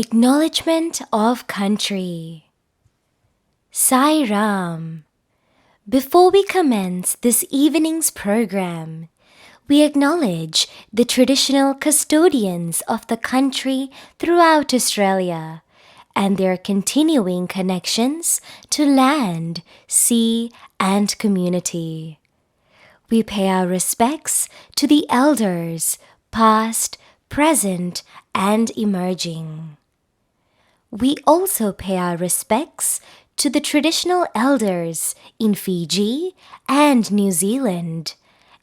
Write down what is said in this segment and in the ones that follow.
Acknowledgement of Country. Sai Ram. Before we commence this evening's program, we acknowledge the traditional custodians of the country throughout Australia and their continuing connections to land, sea, and community. We pay our respects to the elders, past, present, and emerging. We also pay our respects to the traditional elders in Fiji and New Zealand,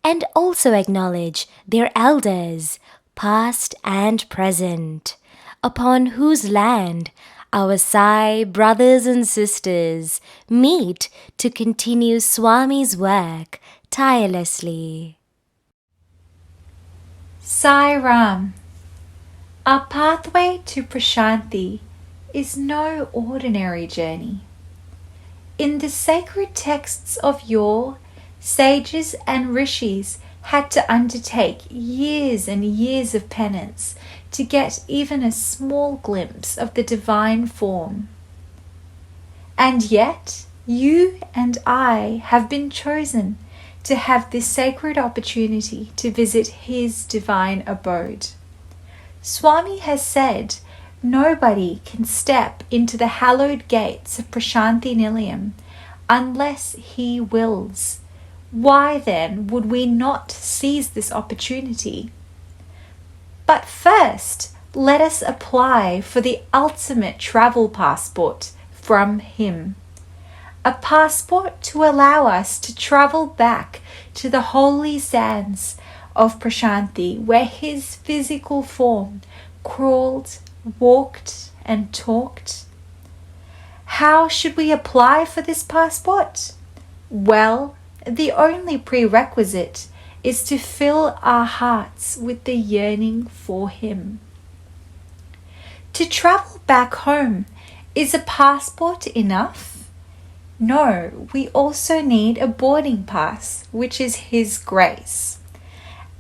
and also acknowledge their elders, past and present, upon whose land our Sai brothers and sisters meet to continue Swami's work tirelessly. Sai Ram. Our pathway to Prasanthi is no ordinary journey. In the sacred texts of yore, sages and rishis had to undertake years and years of penance to get even a small glimpse of the divine form. And yet, you and I have been chosen to have this sacred opportunity to visit his divine abode. Swami has said, nobody can step into the hallowed gates of Prasanthi Nilayam unless he wills. Why then would we not seize this opportunity? But first, let us apply for the ultimate travel passport from him. A passport to allow us to travel back to the holy sands of Prasanthi, where his physical form crawled, walked, and talked. How should we apply for this passport? Well, the only prerequisite is to fill our hearts with the yearning for him. To travel back home, is a passport enough? No, we also need a boarding pass, which is his grace.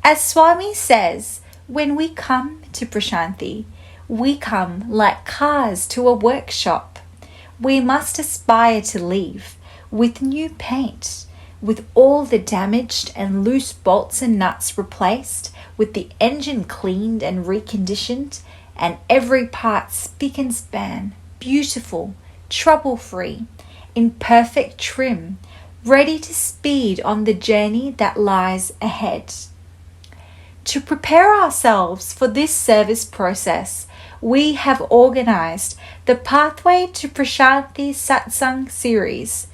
As Swami says, when we come to Prasanthi, we come like cars to a workshop. We must aspire to leave with new paint, with all the damaged and loose bolts and nuts replaced, with the engine cleaned and reconditioned, and every part spick and span, beautiful, trouble-free, in perfect trim, ready to speed on the journey that lies ahead. To prepare ourselves for this service process, we have organized the Pathway to Prasanthi Satsang series.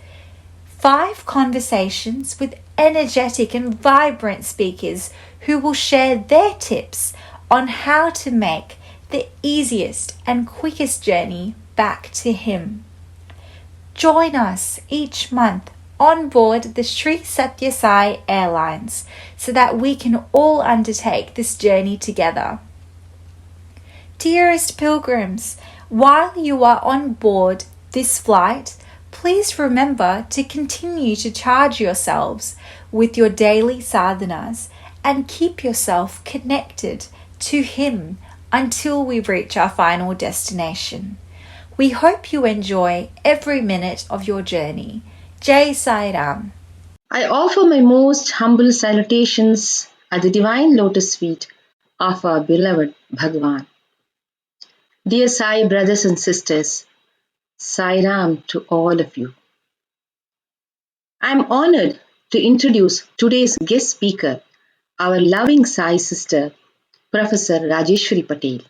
5 conversations with energetic and vibrant speakers who will share their tips on how to make the easiest and quickest journey back to him. Join us each month on board the Sri Sathya Sai Airlines so that we can all undertake this journey together. Dearest pilgrims, while you are on board this flight, please remember to continue to charge yourselves with your daily sadhanas and keep yourself connected to him until we reach our final destination. We hope you enjoy every minute of your journey. Jai Sai Ram. I offer my most humble salutations at the divine lotus feet of our beloved Bhagavan. Dear Sai brothers and sisters, Sai Ram to all of you. I am honored to introduce today's guest speaker, our loving Sai sister, Professor Rajeshwari Patel.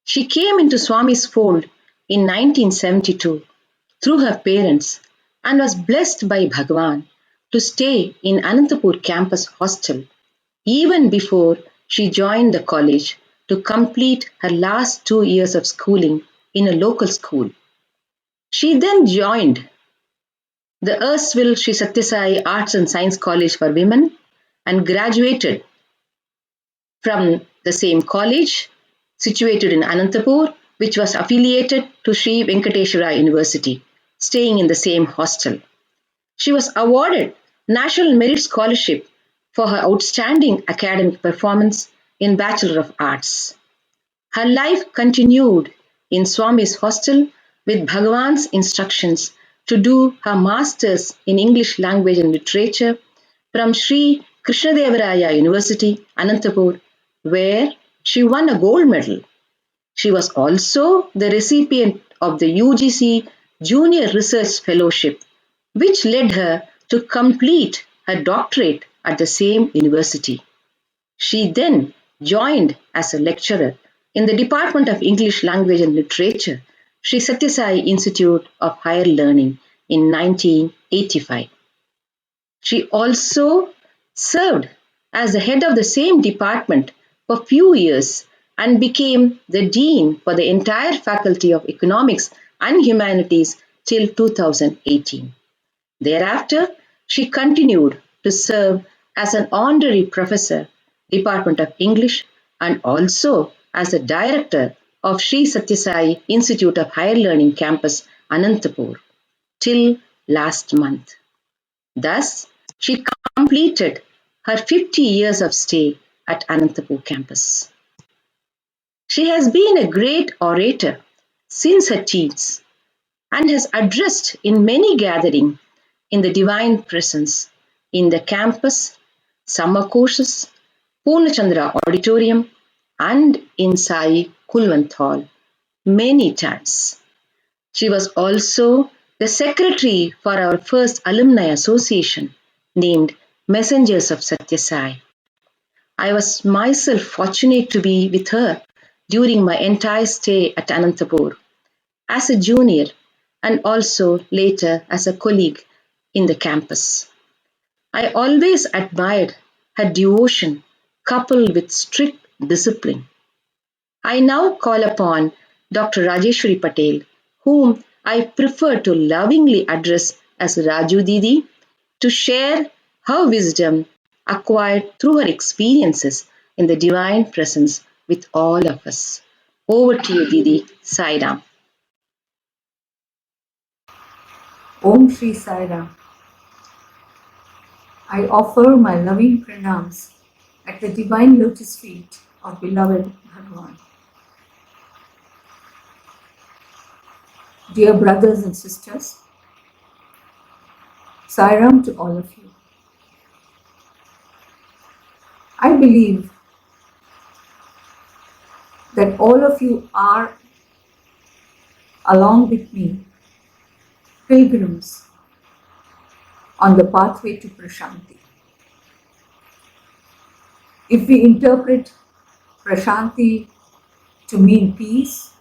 She came into Swami's fold in 1972 through her parents and was blessed by Bhagavan to stay in Anantapur Campus hostel even before she joined the college to complete her last 2 years of schooling in a local school. She then joined the erstwhile Sri Sathya Sai Arts and Science College for Women and graduated from the same college situated in Anantapur, which was affiliated to Sri Venkateswara University, staying in the same hostel. She was awarded National Merit Scholarship for her outstanding academic performance in Bachelor of Arts. Her life continued in Swami's hostel with Bhagavan's instructions to do her masters in English language and literature from Sri Krishnadevaraya University, Anantapur, where she won a gold medal. She was also the recipient of the UGC Junior Research Fellowship, which led her to complete her doctorate at the same university. She then joined as a lecturer in the Department of English Language and Literature, Sri Sathya Sai Institute of Higher Learning in 1985. She also served as the head of the same department for a few years and became the dean for the entire faculty of economics and humanities till 2018. Thereafter, she continued to serve as an honorary professor, Department of English, and also as the director of Sri Sathya Sai Institute of Higher Learning Campus, Anantapur, till last month. Thus, she completed her 50 years of stay at Anantapur campus. She has been a great orator since her teens and has addressed in many gatherings in the divine presence in the campus, summer courses, Purnachandra Auditorium, and in Sai Kulwant Hall many times. She was also the secretary for our first alumni association named Messengers of Sathya Sai. I was myself fortunate to be with her during my entire stay at Anantapur as a junior and also later as a colleague in the campus. I always admired her devotion coupled with strict discipline. I now call upon Dr. Rajeshwari Patel, whom I prefer to lovingly address as Raju Didi, to share her wisdom acquired through her experiences in the divine presence with all of us. Over to you, Didi. Sai Ram. Om Shri Sai Ram. I offer my loving pranams at the divine lotus feet of beloved Bhagavan. Dear brothers and sisters, Sai Ram to all of you. I believe that all of you are, along with me, pilgrims on the pathway to Prasanthi. If we interpret Prasanthi to mean peace,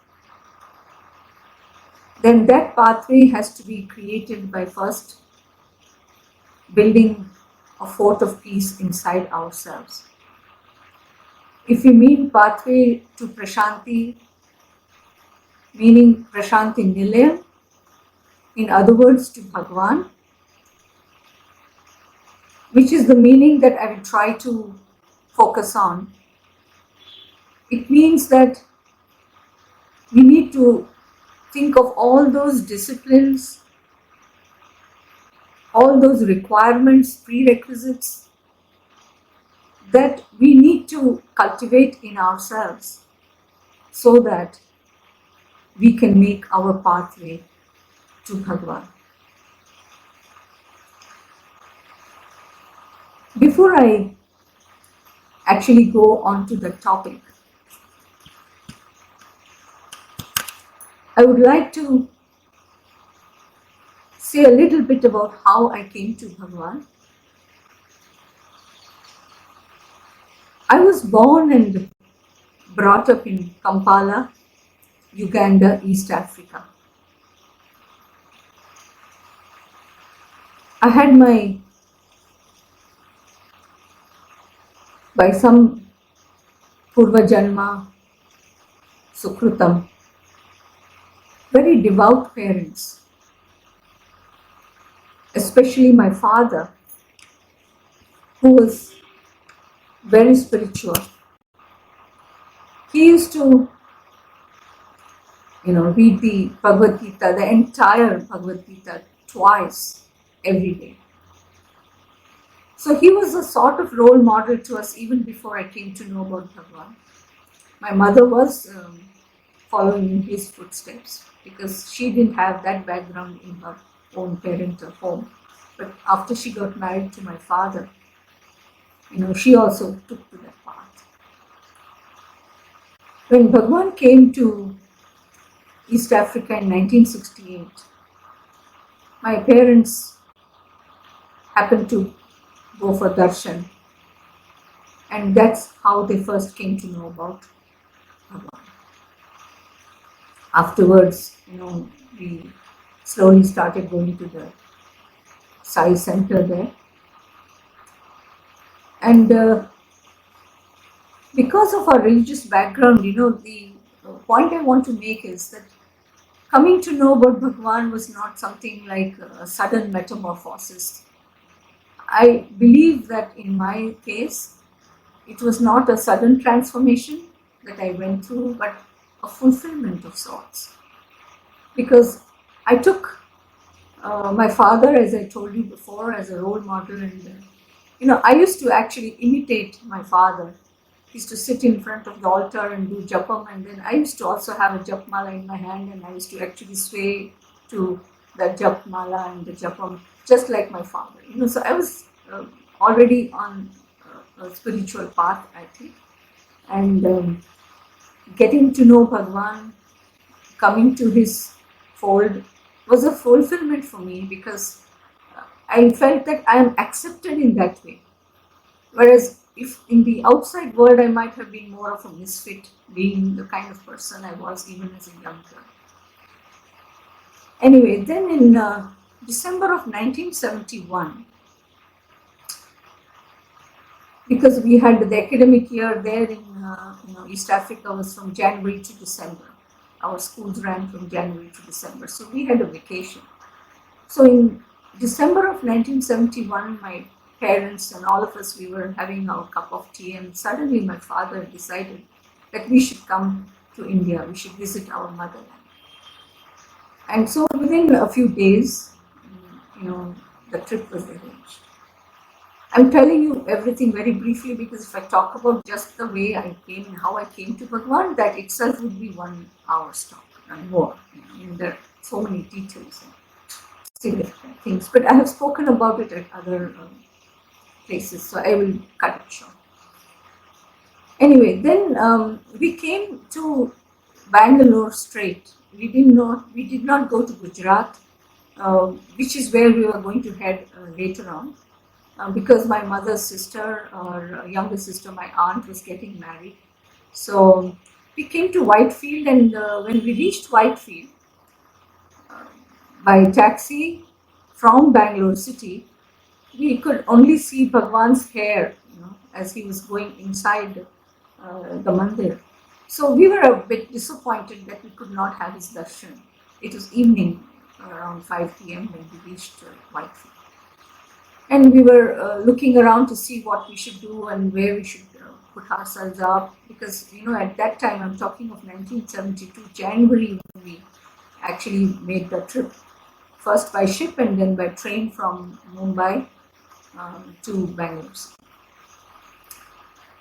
then that pathway has to be created by first building a fort of peace inside ourselves. If we mean pathway to Prasanthi, meaning Prasanthi Nilayam, in other words to Bhagavan, which is the meaning that I will try to focus on, it means that we need to think of all those disciplines, all those requirements, prerequisites that we need to cultivate in ourselves so that we can make our pathway to Bhagavan. Before I actually go on to the topic, I would like to say a little bit about how I came to Bhagavan. I was born and brought up in Kampala, Uganda, East Africa. I had by some Purva Janma Sukrutam, very devout parents, especially my father, who was very spiritual. He used to, read the Bhagavad Gita, the entire Bhagavad Gita, twice every day. So he was a sort of role model to us even before I came to know about Bhagavan. My mother was following in his footsteps, because she didn't have that background in her own parental home. But after she got married to my father, she also took to that path. When Bhagavan came to East Africa in 1968, my parents happened to go for darshan, and that's how they first came to know about Bhagavan. Afterwards, we slowly started going to the Sai Center there. And because of our religious background, the point I want to make is that coming to know about Bhagavan was not something like a sudden metamorphosis. I believe that in my case, it was not a sudden transformation that I went through, but a fulfillment of sorts. Because I took my father, as I told you before, as a role model, and I used to actually imitate my father. He used to sit in front of the altar and do japam, and then I used to also have a japmala in my hand, and I used to actually sway to the japmala and the japam, just like my father. So I was already on a spiritual path, I think, and getting to know Bhagavan, coming to his fold, was a fulfillment for me, because I felt that I am accepted in that way. Whereas if in the outside world I might have been more of a misfit, being the kind of person I was even as a young girl. Anyway, then in December of 1971, because we had the academic year there in East Africa was from January to December. Our schools ran from January to December, so we had a vacation. So in December of 1971, my parents and all of us, we were having our cup of tea, and suddenly my father decided that we should come to India, we should visit our motherland. And so within a few days, the trip was arranged. I'm telling you everything very briefly, because if I talk about just the way I came and how I came to Bhagavan, that itself would be 1 hour's talk and more. There are so many details and significant things, but I have spoken about it at other places, so I will cut it short. Anyway, then we came to Bangalore straight. We did not go to Gujarat, which is where we were going to head later on. Because my mother's sister, or younger sister, my aunt, was getting married. So we came to Whitefield, and when we reached Whitefield, by taxi from Bangalore city, we could only see Bhagwan's hair, as he was going inside the mandir. So we were a bit disappointed that we could not have his darshan. It was evening, around 5 p.m. when we reached Whitefield. And we were looking around to see what we should do and where we should put ourselves up, because at that time, I'm talking of 1972 January, when we actually made the trip, first by ship and then by train from Mumbai to Bangalore.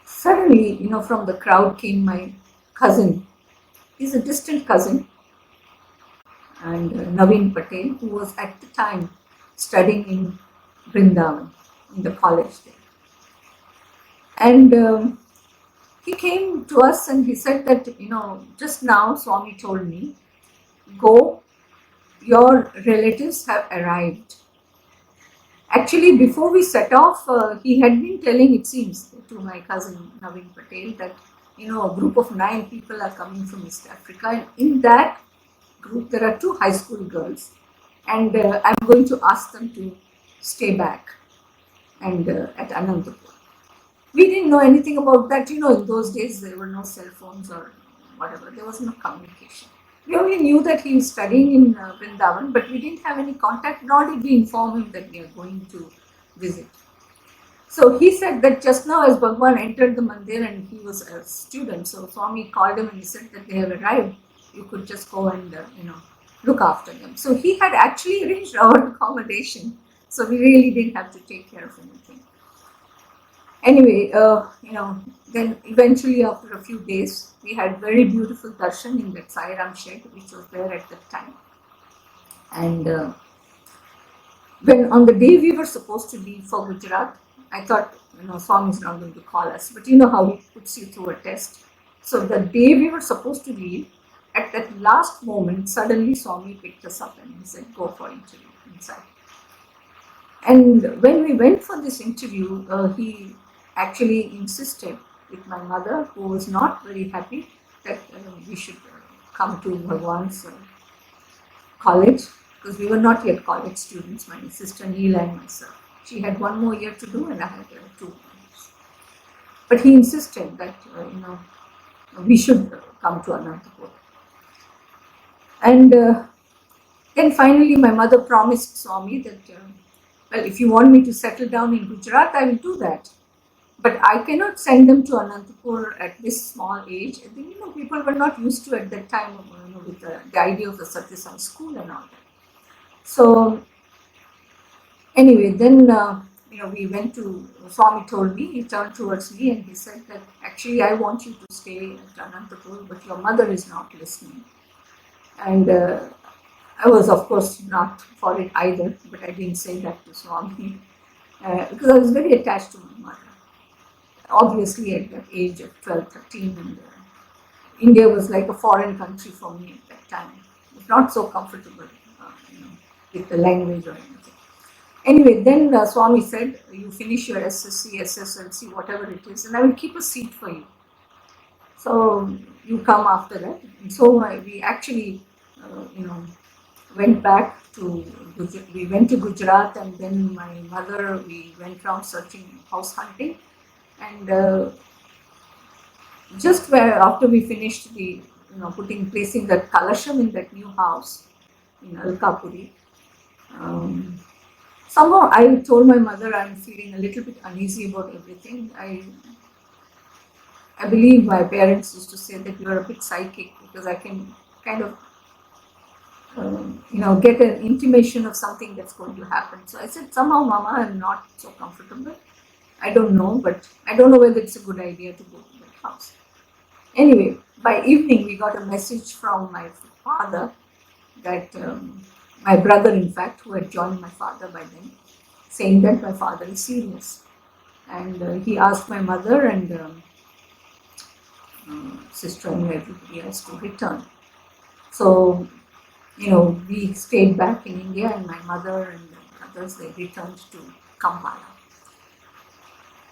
Suddenly, from the crowd came my cousin. He's a distant cousin, and Naveen Patel, who was at the time studying in Vrindavan, in the college there. And he came to us and he said that, just now Swami told me, go, your relatives have arrived. Actually, before we set off, he had been telling, it seems, to my cousin Naveen Patel that, a group of 9 people are coming from East Africa, and in that group there are 2 high school girls, and I'm going to ask them to stay back and at Anantapur. We didn't know anything about that. In those days there were no cell phones or whatever. There was no communication. We only knew that he was studying in Vrindavan, but we didn't have any contact, nor did we inform him that we are going to visit. So he said that just now as Bhagavan entered the mandir, and he was a student, so Swami called him and he said that they have arrived. You could just go and, look after them. So he had actually arranged our accommodation. So we really didn't have to take care of anything. Anyway, then eventually after a few days, we had very beautiful darshan in that Sai Ram shed, which was there at that time. And when on the day we were supposed to leave for Gujarat, I thought, Swami is not going to call us. But you know how he puts you through a test. So the day we were supposed to leave, at that last moment, suddenly Swami picked us up and he said, go for interview inside. And when we went for this interview, he actually insisted with my mother, who was not very happy, that we should come to Bhagavan's college, because we were not yet college students, my sister Neela and myself. She had one more year to do and I had 2 years. But he insisted that, we should come to Anantapur. And then finally my mother promised Swami that, well, if you want me to settle down in Gujarat, I will do that. But I cannot send them to Anantapur at this small age. I think, people were not used to at that time, with the idea of the Sathya Sai school and all that. So anyway, then, we went to, Swami told me, he turned towards me and he said that, actually, I want you to stay at Anantapur, but your mother is not listening. And I was, of course, not for it either, but I didn't say that to Swami because I was very attached to my mother. Obviously, at that age of 12, 13, and India was like a foreign country for me at that time. It was not so comfortable, with the language or anything. Anyway, then Swami said, you finish your SSC, SSLC, whatever it is, and I will keep a seat for you. So you come after that. And so we actually, went back to, we went to Gujarat, and then my mother, we went around searching, house hunting. And just after we finished the, placing that kalasham in that new house in Alkapuri, somehow I told my mother I'm feeling a little bit uneasy about everything. I believe my parents used to say that you are a bit psychic, because I can kind of, get an intimation of something that's going to happen. So I said, somehow, Mama, I'm not so comfortable. I don't know, but I don't know whether it's a good idea to go to that house. Anyway, by evening, we got a message from my father that, my brother, in fact, who had joined my father by then, saying that my father is serious. And he asked my mother and sister and everybody else to return. So, we stayed back in India, and my mother and others, they returned to Kampala.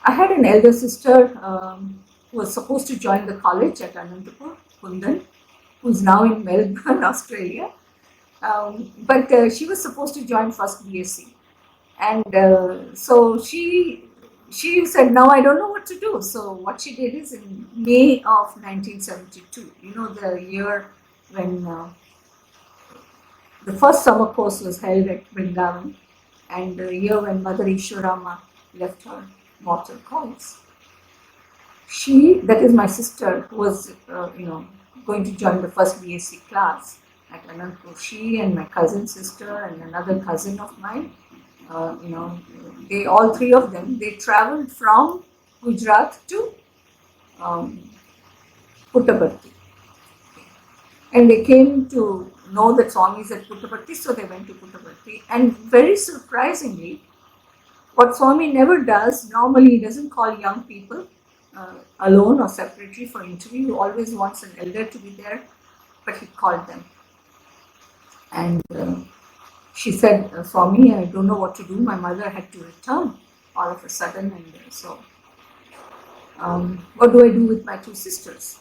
I had an elder sister who was supposed to join the college at Anantapur, Kundan, who's now in Melbourne, Australia. But she was supposed to join first BSc. And so she said, now I don't know what to do. So what she did is, in May of 1972, the year when the first summer course was held at Brindavan, and the year when Mother Ishwarama left her mortal coils. That is my sister, who was, going to join the first BSc class at Anantapur. She and my cousin sister and another cousin of mine, they, all three of them, they traveled from Gujarat to Puttaparthi. And they came to know that Swami is at Puttaparthi, so they went to Puttaparthi. And very surprisingly, what Swami never does, normally he doesn't call young people alone or separately for interview. He always wants an elder to be there, but he called them. And she said, Swami, I don't know what to do. My mother had to return all of a sudden, and so what do I do with my 2 sisters?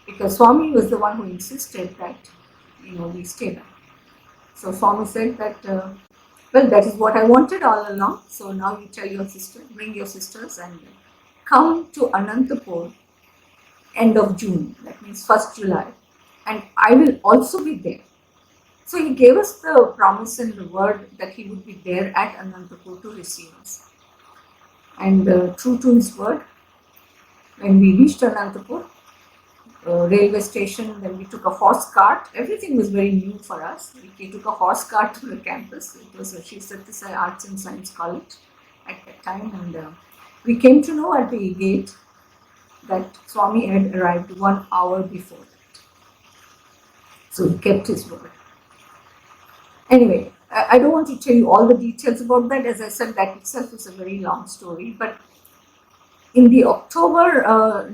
Because Swami was the one who insisted that, we stay back. So Swami said that, well, that is what I wanted all along. So now you tell your sister, bring your sisters and come to Anantapur end of June, that means 1st July, and I will also be there. So he gave us the promise and the word that he would be there at Anantapur to receive us. And true to his word, when we reached Anantapur railway station, then we took a horse cart. Everything was very new for us. We took a horse cart to the campus. It was a Sri Sathya Sai Arts and Science College at that time. And We came to know at the gate that Swami had arrived 1 hour before that. So he kept his word. Anyway, I don't want to tell you all the details about that. As I said, that itself is a very long story. But in the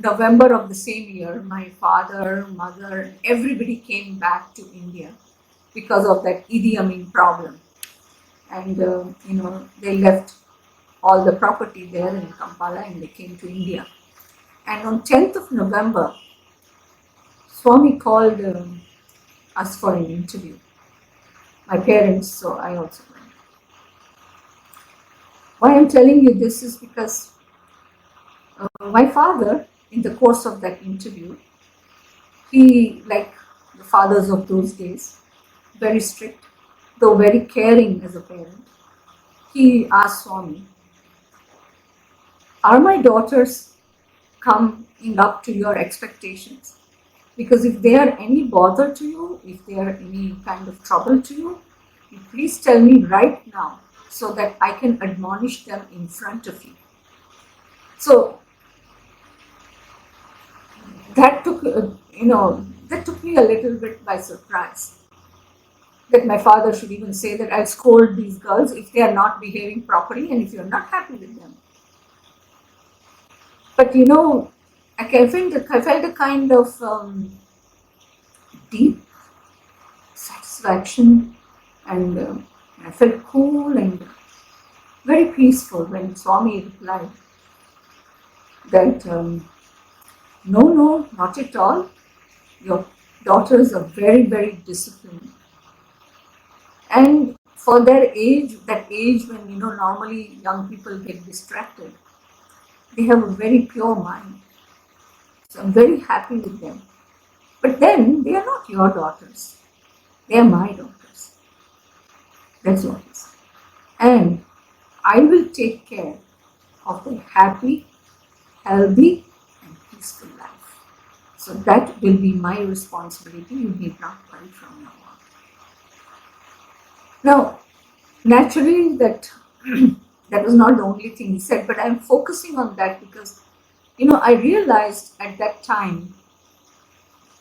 November of the same year, my father, mother, everybody came back to India because of that Idi Amin problem. And, they left all the property there in Kampala and they came to India. And on 10th of November, Swami called us for an interview. My parents, so I also went. Why I'm telling you this is because my father, in the course of that interview, he, like the fathers of those days, very strict, though very caring as a parent, he asked Swami, are my daughters coming up to your expectations? Because if they are any bother to you, if they are any kind of trouble to you, please tell me right now so that I can admonish them in front of you. So that took, that took me a little bit by surprise. That my father should even say that I'll scold these girls if they are not behaving properly and if you're not happy with them. But I felt a kind of deep satisfaction, and I felt cool and very peaceful when Swami replied that no, not at all. Your daughters are very, very disciplined. And for their age, that age when normally young people get distracted, they have a very pure mind. So I'm very happy with them. But then they are not your daughters. They are my daughters. That's what he said. And I will take care of their happy, healthy, and peaceful life. So that will be my responsibility. You need not worry from now on. Now, naturally, that was not the only thing he said, but I'm focusing on that because, I realized at that time,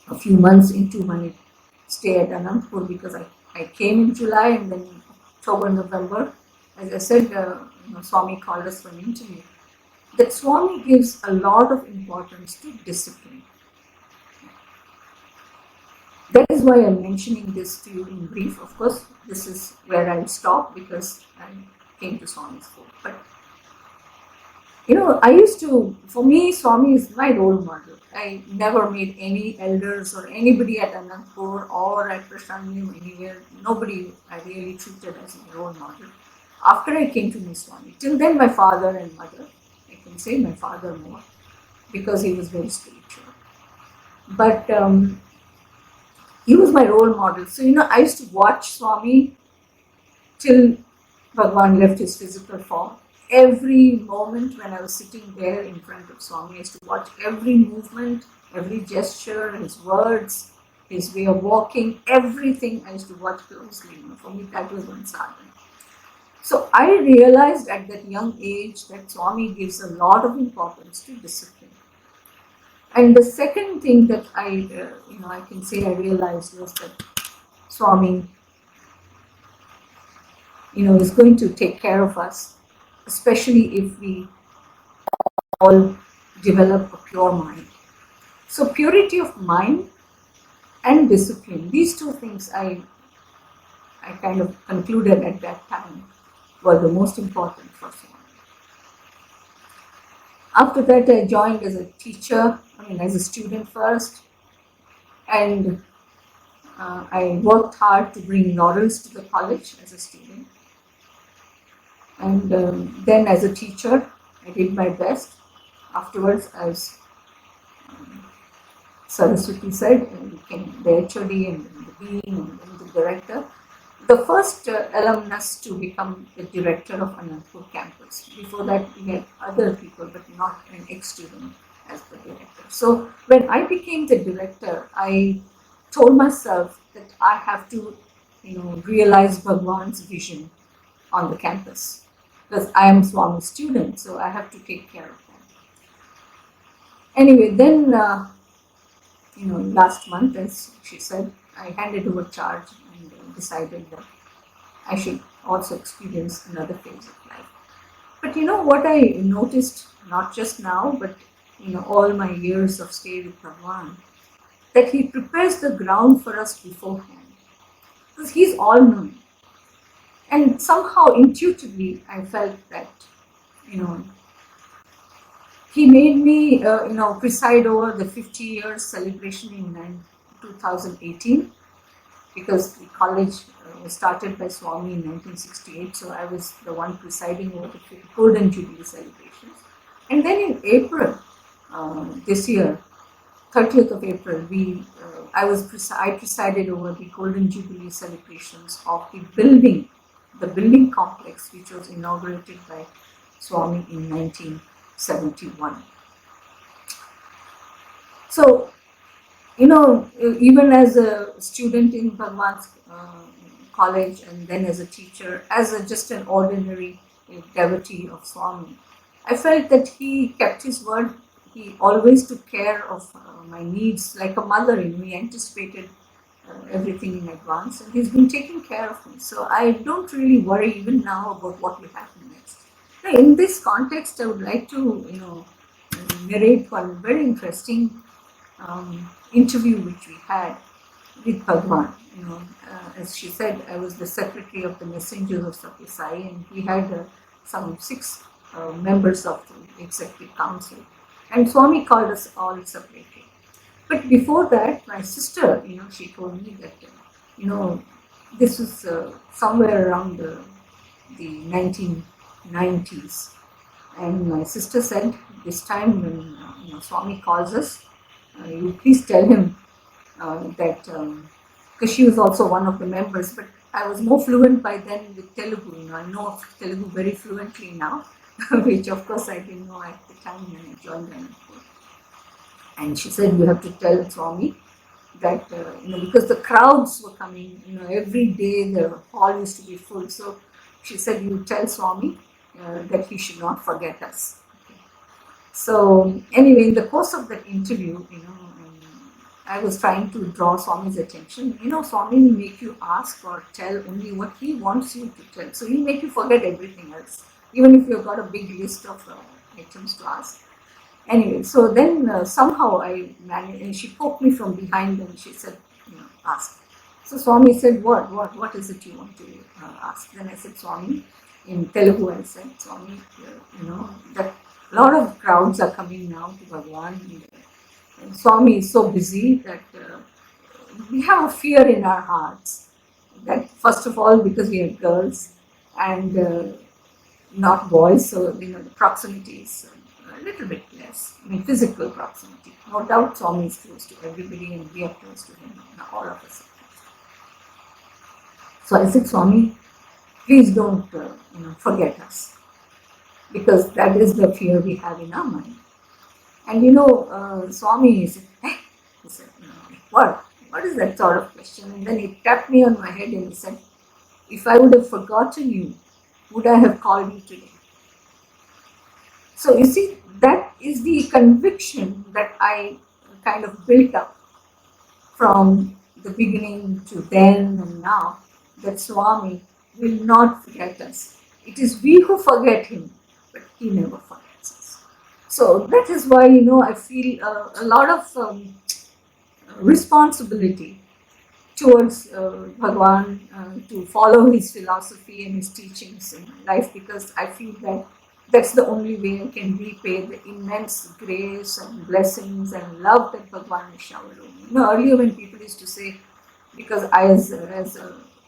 a few months into my stay at Anantapur, because I came in July and then in October, November, as I said, Swami called us for an interview, that Swami gives a lot of importance to discipline. That is why I'm mentioning this to you in brief. Of course, this is where I'll stop because I came to Swami's school. But, for me, Swami is my role model. I never made any elders or anybody at Anantapur or at Prasanthi or anywhere, nobody I really treated as my role model. After I came to know Swami, till then my father and mother, I can say my father more, because he was very spiritual. But he was my role model. So, I used to watch Swami till Bhagavan left his physical form. Every moment when I was sitting there in front of Swami, I used to watch every movement, every gesture, his words, his way of walking, everything I used to watch closely. For me, that was one sadhana. So I realized at that young age that Swami gives a lot of importance to discipline. And the second thing that I can say I realized was that Swami, is going to take care of us, especially if we all develop a pure mind. So purity of mind and discipline, these two things I kind of concluded at that time were the most important for Swami. After that, I joined as a teacher, as a student first, and I worked hard to bring laurels to the college as a student. And then as a teacher, I did my best. Afterwards, as Saraswati said, I became the HOD and the dean and then the director. The first alumnus to become the director of Anantapur Campus. Before that, we had other people, but not an ex-student as the director. So when I became the director, I told myself that I have to, realize Bhagavan's vision on the campus. because I am Swami's student, so I have to take care of them. Anyway, then, last month, as she said, I handed over charge and decided that I should also experience another phase of life. But what I noticed, not just now, but all my years of stay with Bhagavan, that he prepares the ground for us beforehand, because he's all-knowing. And somehow intuitively I felt that, he made me, preside over the 50 years celebration in 2018, because the college was started by Swami in 1968, so I was the one presiding over the Golden Jubilee celebrations. And then in April this year, 30th of April, I presided over the Golden Jubilee celebrations of the building complex, which was inaugurated by Swami in 1971. So, even as a student in Bhagavan's college, and then as a teacher, as just an ordinary devotee of Swami, I felt that he kept his word. He always took care of my needs like a mother. He anticipated everything in advance, and he's been taking care of me. So I don't really worry even now about what will happen next. Now, in this context, I would like to, narrate one very interesting interview which we had with Bhagavan. As she said, I was the secretary of the Messengers of Sathya Sai, and we had some 6 members of the executive council. And Swami called us all separately. But before that, my sister, she told me that, this was somewhere around the 1990s. And my sister said, this time when Swami calls us, you please tell him that, because she was also one of the members, but I was more fluent by then with Telugu. I know Telugu very fluently now, which of course I didn't know at the time when I joined Anantapur. And she said, you have to tell Swami that, because the crowds were coming, every day the hall used to be full. So she said, you tell Swami that he should not forget us. Okay. So anyway, in the course of that interview, I was trying to draw Swami's attention. Swami will make you ask or tell only what he wants you to tell. So he'll make you forget everything else, even if you've got a big list of items to ask. Anyway, so then somehow I managed, and she poked me from behind and she said, ask. So Swami said, what is it you want to ask? Then I said, Swami, in Telugu I said, Swami, that a lot of crowds are coming now to Bhagavan. And Swami is so busy that we have a fear in our hearts that, first of all, because we are girls and not boys, so the proximity is a little bit less. Physical proximity. No doubt Swami is close to everybody and we are close to him, all of us. So I said, Swami, please don't forget us, because that is the fear we have in our mind. And Swami said, hey, he said, what is that sort of question? And then he tapped me on my head and he said, if I would have forgotten you, would I have called you today? So you see, that is the conviction that I kind of built up from the beginning to then and now, that Swami will not forget us. It is we who forget him, but he never forgets us. So that is why, I feel a lot of responsibility towards Bhagavan, to follow his philosophy and his teachings in my life, because I feel that that's the only way I can repay the immense grace and blessings and love that Bhagavan has showered on me. Earlier when people used to say, because as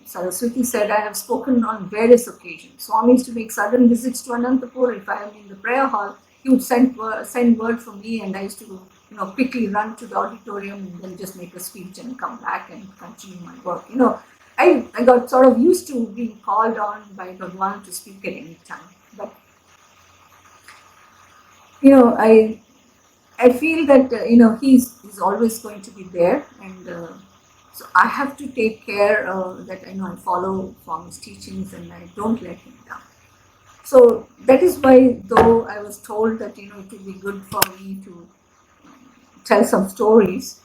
Saraswati said, I have spoken on various occasions. Swami used to make sudden visits to Anantapur. If I am in the prayer hall, he would send word for me, and I used to quickly run to the auditorium and then just make a speech and come back and continue my work. I got sort of used to being called on by Bhagavan to speak at any time. But I feel that he's always going to be there, and so I have to take care that I follow Swami's teachings and I don't let him down. So that is why, though I was told that it would be good for me to tell some stories,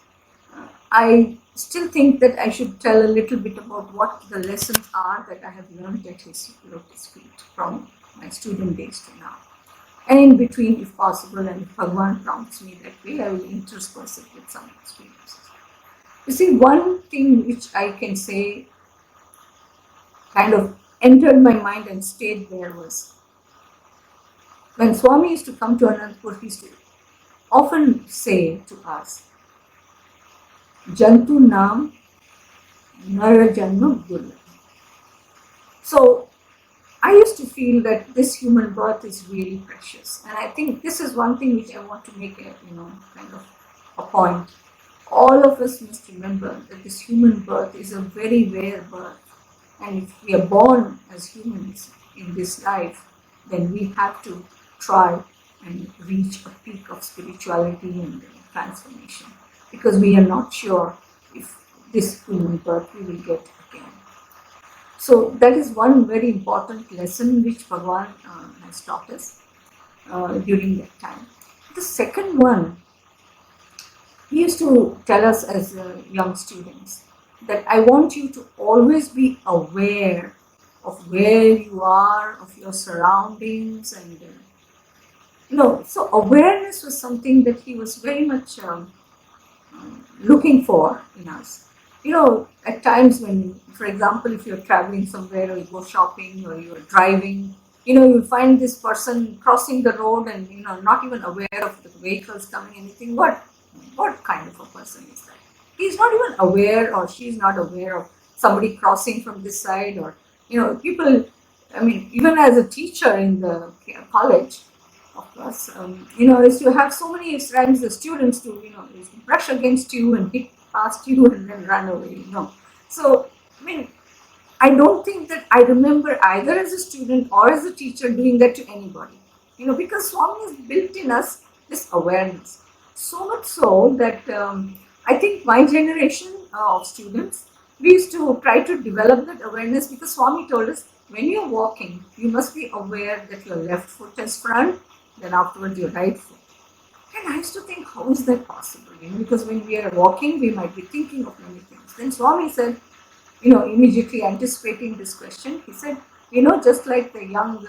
I still think that I should tell a little bit about what the lessons are that I have learned at his lotus feet from my student days to now. And in between, if possible, and if Bhagavan prompts me that way, I will intersperse it with some experiences. You see, one thing which I can say kind of entered my mind and stayed there was when Swami used to come to Anantapur, he used to often say to us, Jantu Nam Nara Janma Durlabh. So I used to feel that this human birth is really precious, and I think this is one thing which I want to make a kind of a point. All of us must remember that this human birth is a very rare birth, and if we are born as humans in this life, then we have to try and reach a peak of spirituality and transformation, because we are not sure if this human birth we will get again. So that is one very important lesson which Bhagavan has taught us during that time. The second one, he used to tell us as young students that I want you to always be aware of where you are, of your surroundings, and so awareness was something that he was very much looking for in us. At times when, for example, if you're traveling somewhere or you go shopping or you're driving, you'll find this person crossing the road and, not even aware of the vehicles coming and you think, what kind of a person is that? He's not even aware or she's not aware of somebody crossing from this side or, people, even as a teacher in the college, of course, is to have so many times the students to, is to brush against you and hit past you and then run away, So, I don't think that I remember either as a student or as a teacher doing that to anybody, because Swami has built in us this awareness. So much so that I think my generation of students, we used to try to develop that awareness because Swami told us when you're walking, you must be aware that your left foot is front, then afterwards your right foot. And I used to think, how is that possible? Because when we are walking, we might be thinking of many things. Then Swami said, immediately anticipating this question, he said, just like the young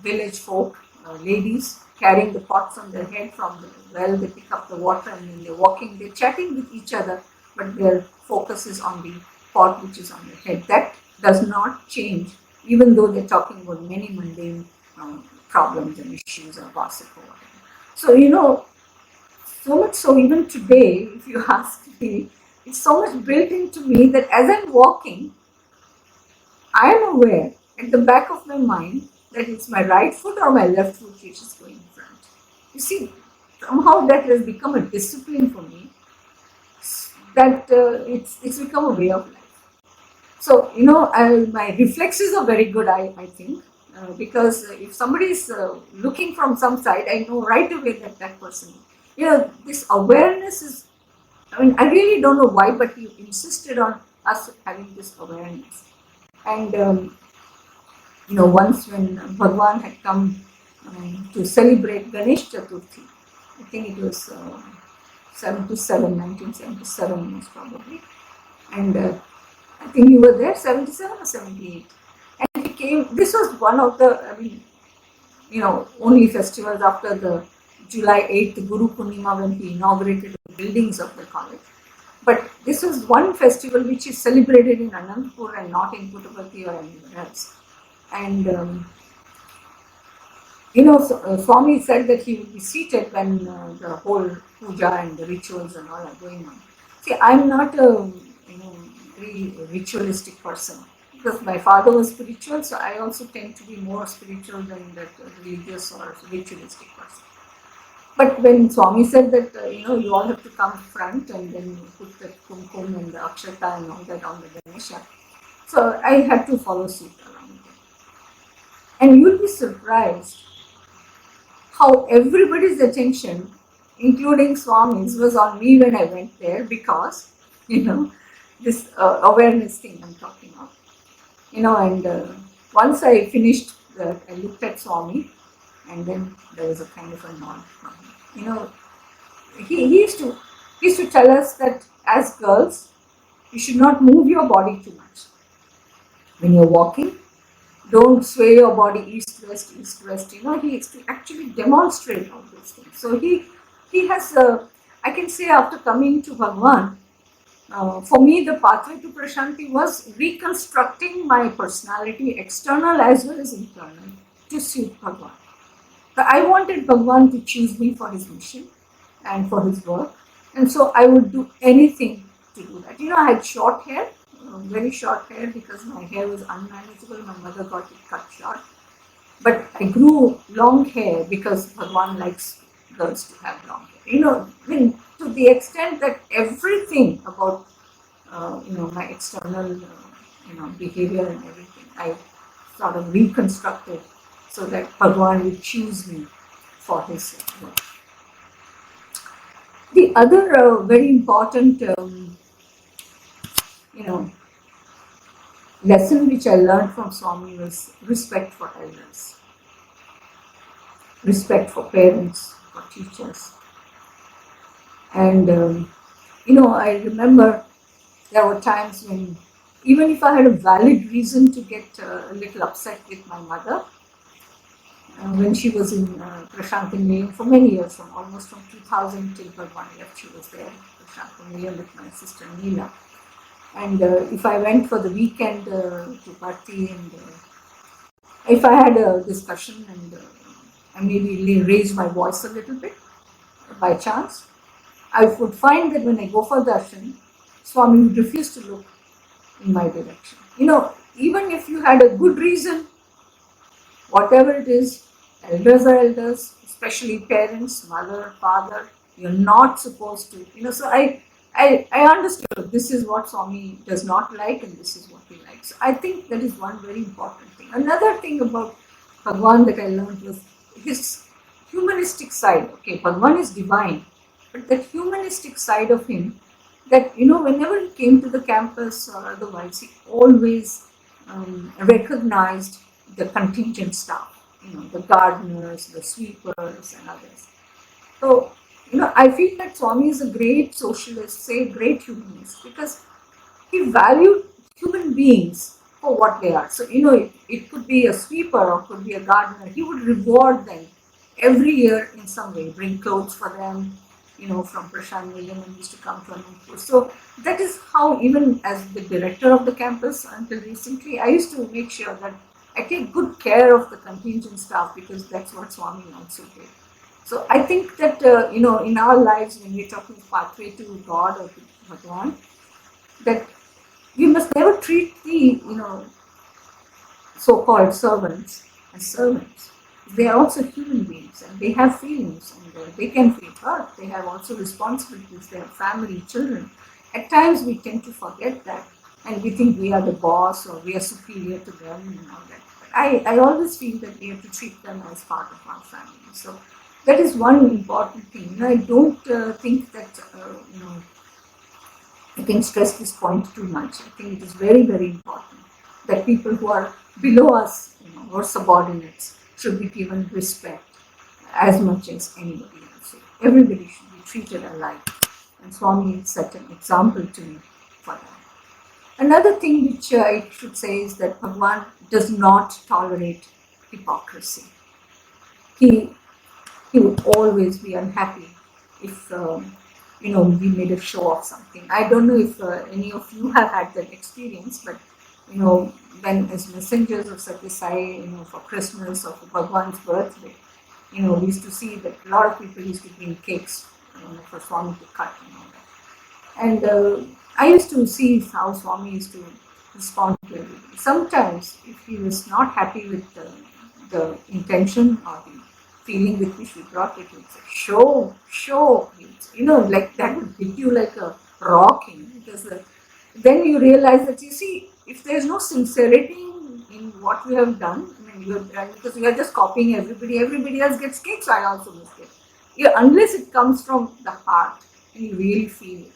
village folk, ladies carrying the pots on their head from the well, they pick up the water and when they're walking, they're chatting with each other, but their focus is on the pot which is on their head. That does not change, even though they're talking about many mundane problems and issues or gossip or whatever. So, so much so even today, if you ask me, it's so much built into me that as I'm walking, I am aware at the back of my mind that it's my right foot or my left foot which is going in front. You see, somehow that has become a discipline for me, that it's become a way of life. So, my reflexes are very good, I think, because if somebody is looking from some side, I know right away that person, this awareness is, I really don't know why, but he insisted on us having this awareness. And, once when Bhagavan had come to celebrate Ganesh Chaturthi, I think it was 1977 most probably. And I think you were there, 77 or 78. And he came, this was one of the, only festivals after the July 8th Guru Purnima when he inaugurated the buildings of the college. But this was one festival which is celebrated in Anantapur and not in Puttaparthi or anywhere else. And, Swami said that he would be seated when the whole puja and the rituals and all are going on. See, I'm not a very ritualistic person because my father was spiritual, so I also tend to be more spiritual than that religious or ritualistic person. But when Swami said that, you all have to come front and then put the kumkum and the akshata and all that on the Ganesha, so I had to follow suit around it. And you'll be surprised how everybody's attention, including Swami's, was on me when I went there because, this awareness thing I'm talking of. And once I finished that I looked at Swami, and then there was a kind of a nod from him. You know, he used to tell us that as girls, you should not move your body too much. When you're walking, don't sway your body east west. You know, he actually demonstrate all those things. So he has, I can say, after coming to Bhagavan, for me, the pathway to Prasanthi was reconstructing my personality, external as well as internal, to suit Bhagavan. So I wanted Bhagavan to choose me for his mission and for his work, and so I would do anything to do that. You know, I had short hair, very short hair, because my hair was unmanageable. My mother got it cut short, but I grew long hair because Bhagavan likes girls to have long hair. You know, to the extent that everything about my external behavior and everything, I sort of reconstructed so that Bhagavan would choose me for his work. The other very important lesson which I learned from Swami was respect for elders, respect for parents, for teachers. And I remember there were times when, even if I had a valid reason to get a little upset with my mother, when she was in Prasanthi for many years, almost from 2000 till Bhagavan left, she was there, Prasanthi with my sister Neela. And if I went for the weekend to Parthi, and if I had a discussion and I maybe raised my voice a little bit by chance, I would find that when I go for darshan, Swami would refuse to look in my direction. You know, even if you had a good reason, whatever it is, elders are elders, especially parents, mother, father, you're not supposed to, so I understood this is what Swami does not like and this is what he likes. I think that is one very important thing. Another thing about Bhagavan that I learned was his humanistic side. Okay, Bhagavan is divine, but that humanistic side of him, that, whenever he came to the campus or otherwise, he always recognized the contingent staff, the gardeners, the sweepers and others. So, I feel that Swami is a great socialist, great humanist, because he valued human beings for what they are. So, it could be a sweeper or could be a gardener. He would reward them every year in some way, bring clothes for them, from Prashant Nilayam used to come to Anantapur. So that is how, even as the director of the campus until recently, I used to make sure that I take good care of the contingent staff, because that's what Swami also did. So I think that, in our lives, when we're talking pathway to God or to Bhagavan, that we must never treat the, so-called servants as servants. They are also human beings and they have feelings and they can feel hurt. They have also responsibilities. They have family, children. At times we tend to forget that and we think we are the boss or we are superior to them and all that. But I always feel that we have to treat them as part of our family. So that is one important thing. I don't think that, I can stress this point too much. I think it is very, very important that people who are below us, or subordinates, should be given respect as much as anybody else. So everybody should be treated alike. And Swami set an example to me for that. Another thing which I should say is that Bhagavan does not tolerate hypocrisy. He would always be unhappy if we made a show of something. I don't know if any of you have had that experience, but when as messengers of Sathya Sai, for Christmas or for Bhagavan's birthday, we used to see that a lot of people used to bring cakes for Swami to cut and all that. And I used to see how Swami used to respond to everybody. Sometimes, if he was not happy with the intention or the feeling with which we brought it, he would say, show, like that would hit you like a rock, because then you realize that, if there is no sincerity in what we have done, because we are just copying everybody else gets cake, so I also must get. Unless it comes from the heart and you really feel it,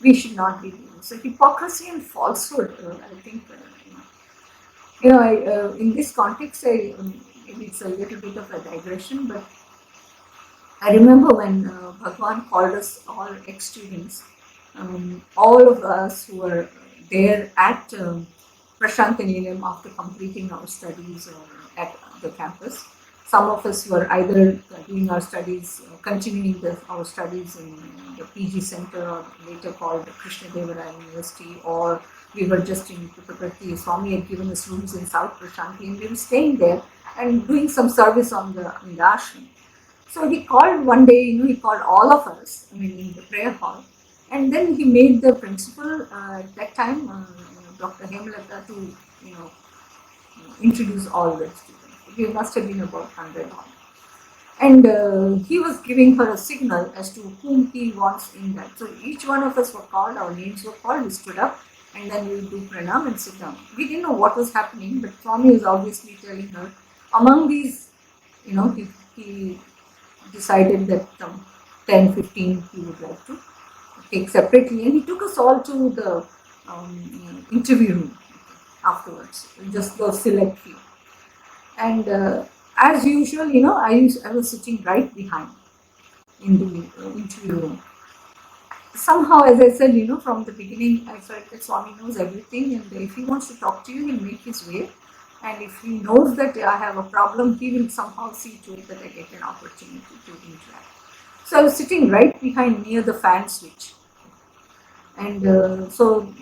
we should not be doing so. Hypocrisy and falsehood, I think, in this context, maybe it's a little bit of a digression, but I remember when Bhagavan called us all ex-students, all of us who were there at Prasanthi and Nilayam after completing our studies at the campus. Some of us were either doing our studies, continuing our studies in the PG Center, or later called Krishna Devaraya University, or we were just in Puttaparthi. Swami had given us rooms in South Prasanthi, and we were staying there and doing some service in the ashram. So he called one day, he called all of us, in the prayer hall, and then he made the principal at that time, Dr. Hemalata, to introduce all the students. We must have been about 100 odd. And he was giving her a signal as to whom he wants in that. So each one of us were called, our names were called, we stood up, and then we would do pranam and sit down. We didn't know what was happening, but Swami was obviously telling her, among these, he decided that 10, 15 he would like to take separately, and he took us all to the interview room afterwards, just those select few. And as usual, I was sitting right behind in the interview room. Somehow, as I said, from the beginning, I felt that Swami knows everything, and if he wants to talk to you, he'll make his way. And if he knows that I have a problem, he will somehow see to it that I get an opportunity to interact. So I was sitting right behind near the fan switch. And so,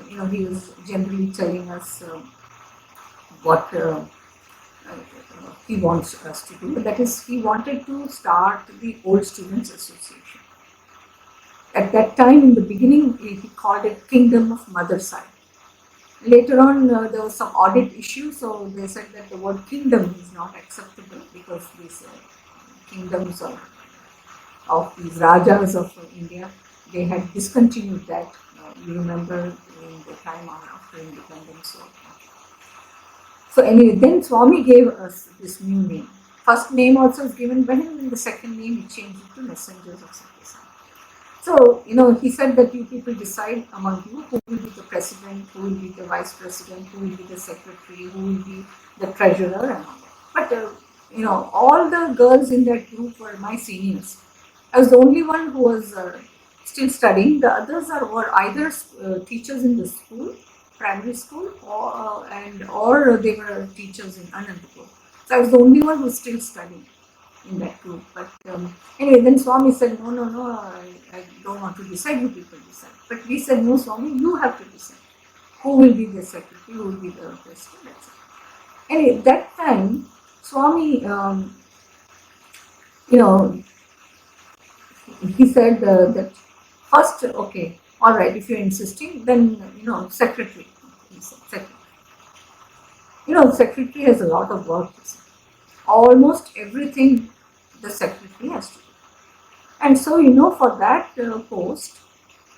he was generally telling us what he wants us to do. That is, he wanted to start the Old Students Association. At that time, in the beginning, he called it Kingdom of Mother Side. Later on, there was some audit issue, so they said that the word kingdom is not acceptable because these kingdoms of these Rajas of India, they had discontinued that. You remember in the time after independence. So anyway, then Swami gave us this new name. First name also is given by him, and the second name he changed it to Messengers of Sathya Sai. So, he said that you people decide among you who will be the president, who will be the vice president, who will be the secretary, who will be the treasurer, and all that. But, all the girls in that group were my seniors. I was the only one who was still studying. The others were either teachers in the school, primary school, or they were teachers in Anantapur. So I was the only one who was still studying in that group. But anyway, then Swami said, no, I don't want to decide, you people decide. But we said, no, Swami, you have to decide who will be the secretary, who will be the president, etc. Anyway, that time, Swami, he said that first, okay, all right, if you're insisting, then, secretary. He said, secretary. Secretary has a lot of work. Almost everything the secretary has to do. And so, for that post,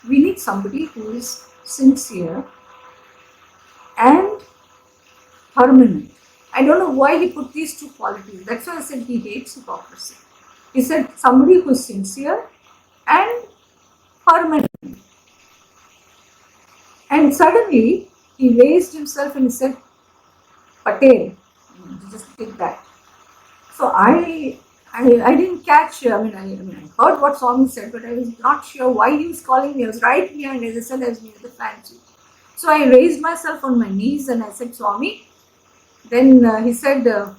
we need somebody who is sincere and permanent. I don't know why he put these two qualities. That's why I said he hates hypocrisy. He said somebody who is sincere and permanent. And suddenly, he raised himself and he said, Patel, just did that. So I didn't catch, I heard what Swami said, but I was not sure why he was calling me. I was right behind, as I said, I was near the fan switch. So I raised myself on my knees and I said, Swami. Then he said, will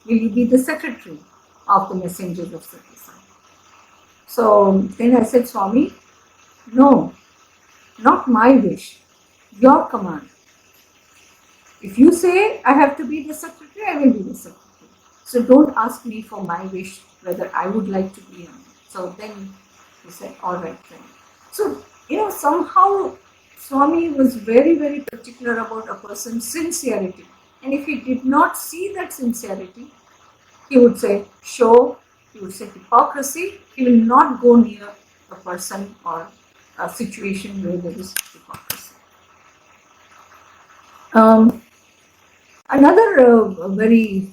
you be the secretary of the Messengers of Sathya Sai? So then I said, Swami, no, not my wish, your command. If you say I have to be the secretary, I will be the secretary. So don't ask me for my wish, whether I would like to be or not. So then he said, all right then. So, somehow Swami was very, very particular about a person's sincerity. And if he did not see that sincerity, he would say show, he would say hypocrisy. He will not go near a person or a situation where there is hypocrisy. Another very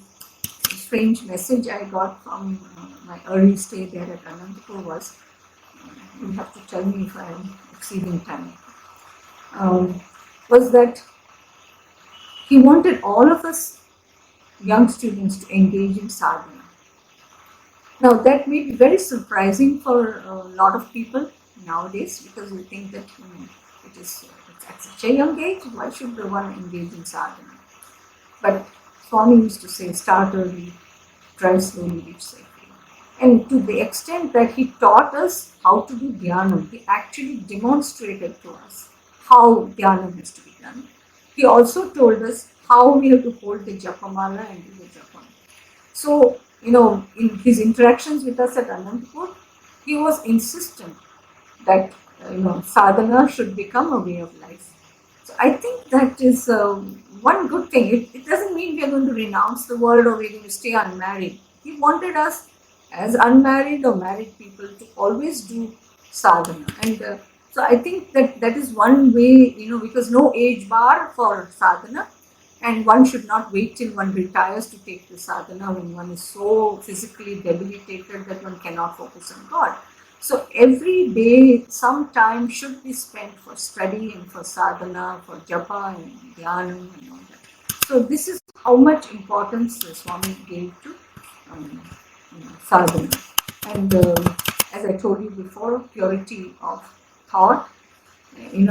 strange message I got from my early stay there at Anantapur was, you have to tell me if I am exceeding time, was that he wanted all of us young students to engage in sadhana. Now that may be very surprising for a lot of people nowadays, because we think that it's at such a young age, why should one engage in sadhana? But Swami used to say, start early, try slowly, reach safely. And to the extent that he taught us how to do dhyanam, he actually demonstrated to us how dhyanam has to be done. He also told us how we have to hold the japamala and do the japam. So, in his interactions with us at Anantapur, he was insistent that sadhana should become a way of life. So I think that is one good thing. It doesn't mean we are going to renounce the world or we're going to stay unmarried. He wanted us as unmarried or married people to always do sadhana. And so I think that is one way, because no age bar for sadhana, and one should not wait till one retires to take the sadhana when one is so physically debilitated that one cannot focus on God. So every day some time should be spent for study and for sadhana, for japa and dhyanam and all that. So this is how much importance the Swami gave to sadhana. And as I told you before, purity of thought, I'm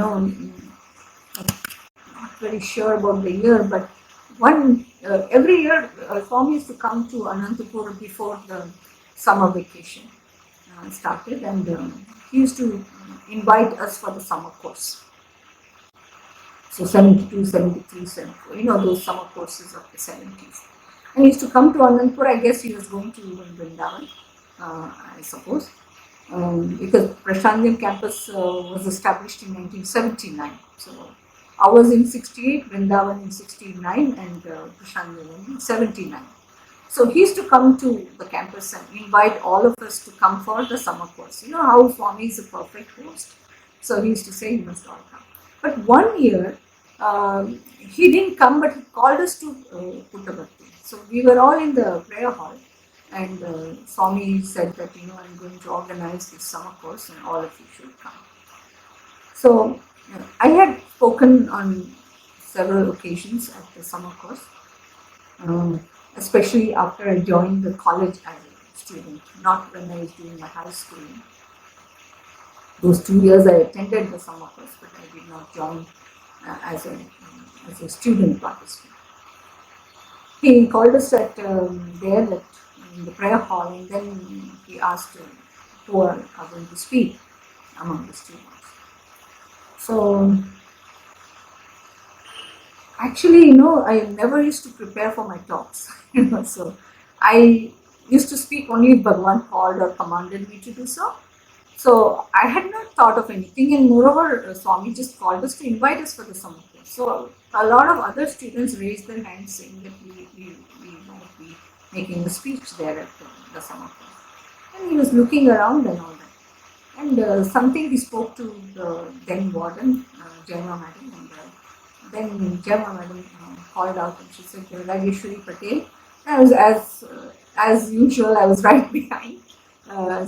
not very sure about the year, but every year Swami used to come to Anantapur before the summer vacation started, and he used to invite us for the summer course. So 72, 73, 74, those summer courses of the 70s. And he used to come to Anantapur. I guess he was going to even Vrindavan, I suppose, because Prasanthi Campus was established in 1979. So ours in 68, Vrindavan in 69, and Prasanthi in 79. So he used to come to the campus and invite all of us to come for the summer course. You know how Swami is a perfect host. So he used to say, you must all come. But one year, he didn't come, but he called us to Puttavatti. So we were all in the prayer hall, and Swami said that, I'm going to organize this summer course and all of you should come. So I had spoken on several occasions at the summer course. Especially after I joined the college as a student, not when I was doing my high schooling. Those 2 years I attended the summer course, but I did not join as a student participant. He called us at there in the prayer hall, and then he asked who are going to speak among the students. So actually, I never used to prepare for my talks. So I used to speak only if Bhagavan called or commanded me to do so. So I had not thought of anything, and moreover, Swami just called us to invite us for the summer course. So a lot of other students raised their hands saying that we might be making a speech there at the summer course. And he was looking around and all that. And something he spoke to the then warden, Jaima Madam, and then Jaima Madam called out and she said, Rajeshwari Patel. I was as usual, I was right behind.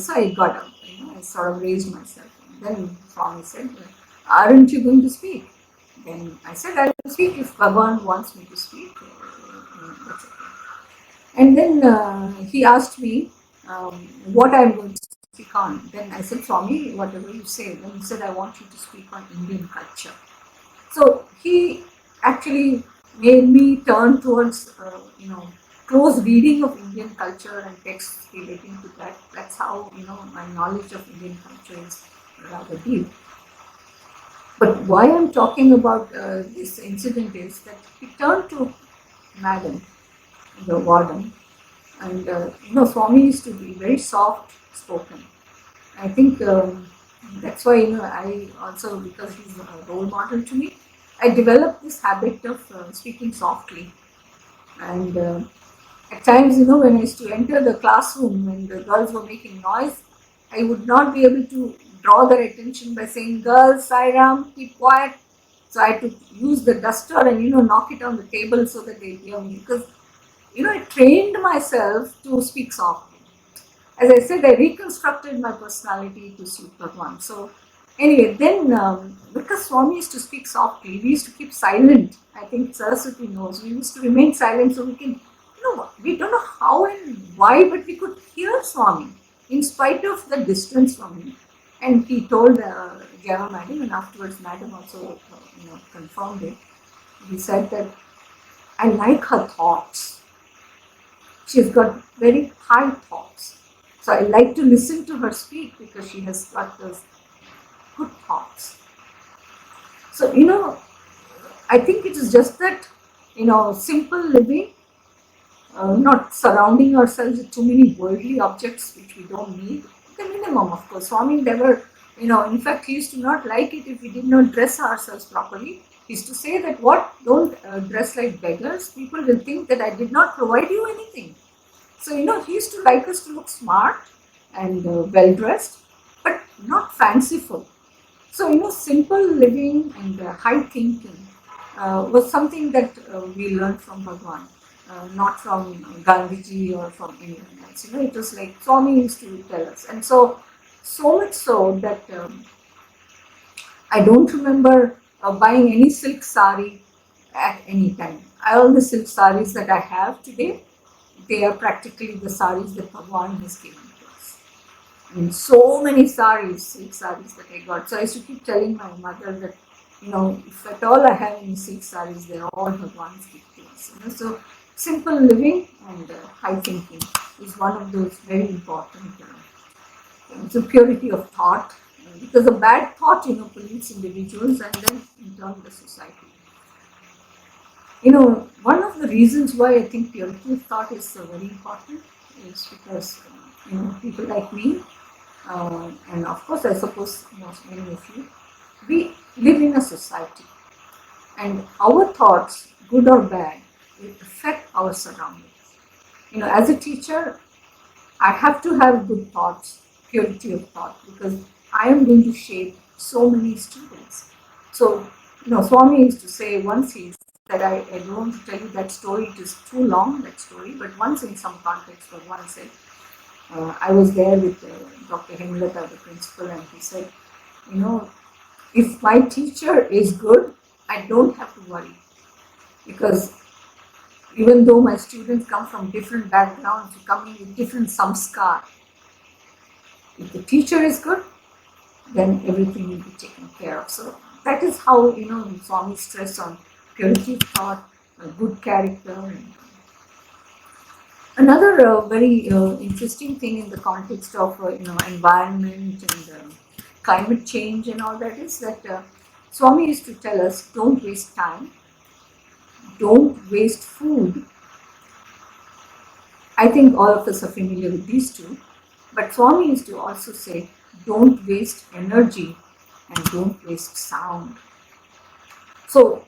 So I got up, I sort of raised myself. And then Swami said, aren't you going to speak? Then I said, I will speak if Bhagavan wants me to speak. That's okay. And then he asked me what I am going to speak on. Then I said, Swami, whatever you say. Then he said, I want you to speak on Indian culture. So he actually made me turn towards, close reading of Indian culture and texts relating to that. That's how, my knowledge of Indian culture is rather deep. But why I'm talking about this incident is that he turned to Madam, the warden, and Swami used to be very soft spoken. I think that's why, I also, because he's a role model to me, I developed this habit of speaking softly. And at times, when I used to enter the classroom when the girls were making noise, I would not be able to draw their attention by saying, girls, Sairam, keep quiet. So I had to use the duster and, knock it on the table so that they hear me. Because, I trained myself to speak softly. As I said, I reconstructed my personality to suit Bhagavan. So anyway, then because Swami used to speak softly, we used to keep silent. I think Saraswati knows. We used to remain silent so we can we don't know how and why, but we could hear Swami in spite of the distance from him. And he told Java Madam, and afterwards Madam also confirmed it. He said that I like her thoughts. She's got very high thoughts. So I like to listen to her speak because she has got those good thoughts. So, I think it is just that, simple living, not surrounding ourselves with too many worldly objects which we don't need. The minimum, of course. Swami never, in fact, he used to not like it if we did not dress ourselves properly. He used to say that don't dress like beggars. People will think that I did not provide you anything. So, he used to like us to look smart and well dressed, but not fanciful. So, simple living and high thinking was something that we learned from Bhagavan, not from Gandhiji or from anyone else. It was like Swami used to tell us. And so much so that I don't remember buying any silk sari at any time. All the silk saris that I have today, they are practically the saris that Bhagavan has given to us. I mean, so many saris, silk saris that I got. So I used to keep telling my mother that, if at all I have any silk saris, they're all Bhagavan's gift to us. So simple living and high thinking is one of those very important things. So purity of thought, because a bad thought, pollutes individuals and then in turn the society. One of the reasons why I think purity of thought is so very important is because, people like me, and of course I suppose many of you, we live in a society and our thoughts, good or bad, will affect our surroundings. As a teacher, I have to have good thoughts, purity of thought, because I am going to shape so many students. So, Swami used to say once, he said, I don't want to tell you that story, it is too long, that story, but once in some context, Bhagavan said, I was there with Dr. Hemlata, the principal, and he said, if my teacher is good, I don't have to worry, because even though my students come from different backgrounds, coming with different samskar, if the teacher is good, then everything will be taken care of. So that is how, Swami stress on purity of thought, good character. Another very interesting thing in the context of, environment and climate change and all that is that Swami used to tell us, don't waste time, don't waste food. I think all of us are familiar with these two, but Swami used to also say, don't waste energy and don't waste sound. So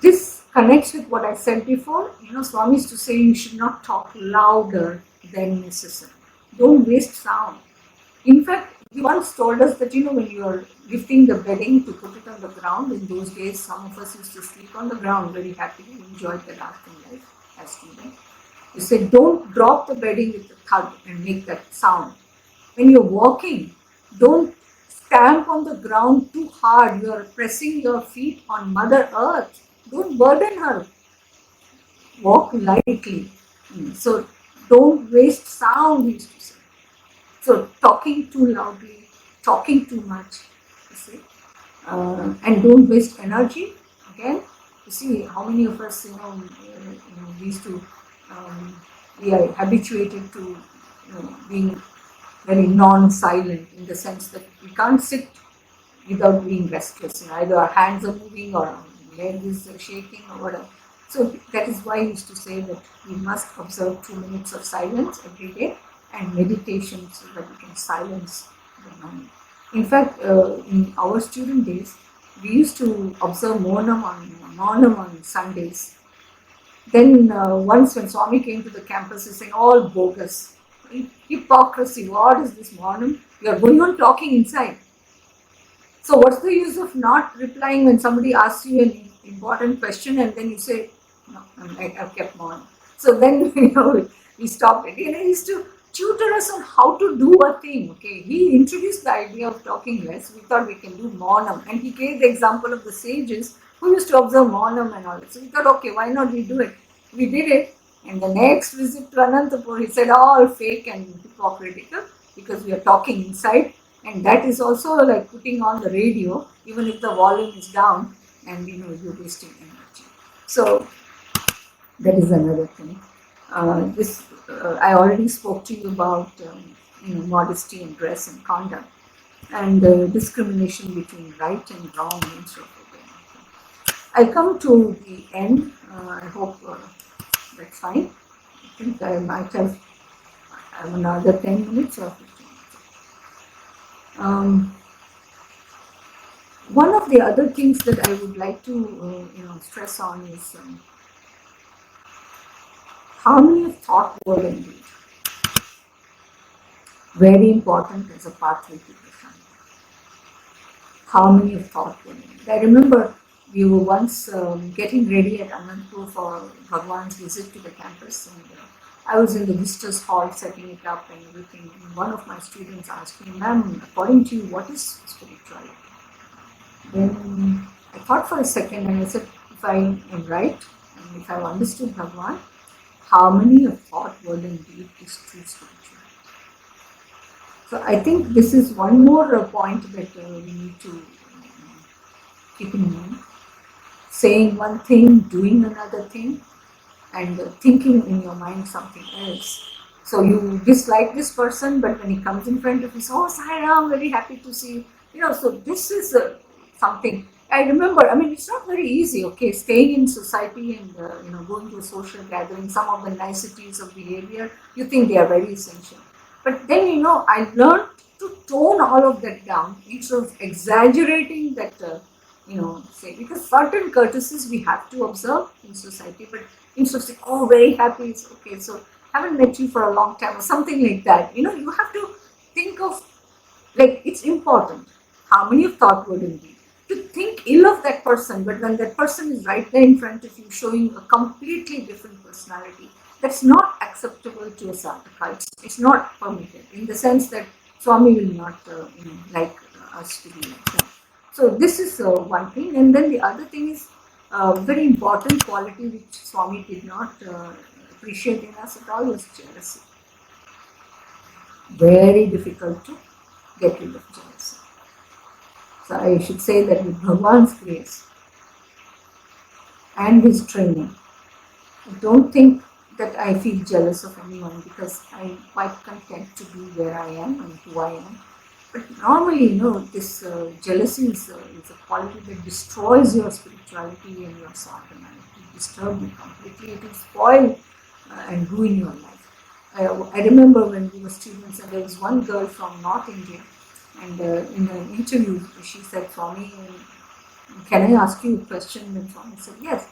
this connects with what I said before. Swami used to say you should not talk louder than necessary. Don't waste sound. In fact, he once told us that, when you are lifting the bedding to put it on the ground, in those days, some of us used to sleep on the ground very happily, enjoyed the lasting life as students. He said, don't drop the bedding with a thud and make that sound. When you're walking, don't stamp on the ground too hard. You are pressing your feet on Mother Earth. Don't burden her. Walk lightly. So don't waste sound, he used to say. So talking too loudly, talking too much, you see, and don't waste energy. Again, you see how many of us, we used to, we are habituated to, being very non-silent in the sense that we can't sit without being restless. Either our hands are moving or our leg is shaking or whatever. So that is why I used to say that we must observe 2 minutes of silence every day and meditation so that we can silence the mind. In fact, in our student days, we used to observe Maunam on Sundays. Then once when Swami came to the campus, he said, all bogus. Hypocrisy, what is this Maunam? You are going on talking inside. So what's the use of not replying when somebody asks you an important question and then you say, no, I've kept Maunam. So then, we stopped it. He used to tutor us on how to do a thing. Okay, he introduced the idea of talking less. We thought we can do Maunam, and he gave the example of the sages who used to observe Maunam and all that. So we thought, okay, why not we do it? We did it, And the next visit to Anantapur, he said all fake and hypocritical because we are talking inside. And that is also like putting on the radio, even if the volume is down, and you're wasting energy. So that is another thing. This I already spoke to you about modesty and dress and conduct, and discrimination between right and wrong instead of okay. I come to the end. I hope that's fine. I think I might have another 10 minutes or 15 minutes. One of the other things that I would like to stress on is harmony of thought, word, and deed. Very important as a pathway to Prasanthi. Harmony of thought, word, and deed. I remember we were once getting ready at Anantapur for Bhagavan's visit to the campus, and I was in the visitors hall setting it up and everything. And one of my students asked me, "Ma'am, according to you, what is spirituality?" Then I thought for a second and I said, if I am right and if I've understood Bhagavan, harmony of thought, word, and deed is true spirituality. So I think this is one more point that we need to keep in mind. Saying one thing, doing another thing, and thinking in your mind something else. So you dislike this person, but when he comes in front of you, oh, Sai Ram, very happy to see you. So this is something. I remember, it's not very easy, okay, staying in society and, going to a social gathering, some of the niceties of behavior, you think they are very essential. But then, I learned to tone all of that down instead of exaggerating that, because certain courtesies we have to observe in society, but instead of saying, oh, very happy, it's okay, so haven't met you for a long time or something like that. You have to think of, like, it's important, harmony of thought, word, and deed. To think ill of that person, but when that person is right there in front of you, showing a completely different personality, that's not acceptable to a sadhaka. It's not permitted in the sense that Swami will not like us to be like that. So this is one thing, and then the other thing is very important quality which Swami did not appreciate in us at all was jealousy. Very difficult to get rid of jealousy. So I should say that with Bhagavan's grace and his training, I don't think that I feel jealous of anyone because I'm quite content to be where I am and who I am. But normally, this jealousy is a quality that destroys your spirituality and your sadhana. It will disturb you completely. It will spoil and ruin your life. I remember when we were students and there was one girl from North India. And in an interview, she said, Swami, can I ask you a question? And Swami said, yes.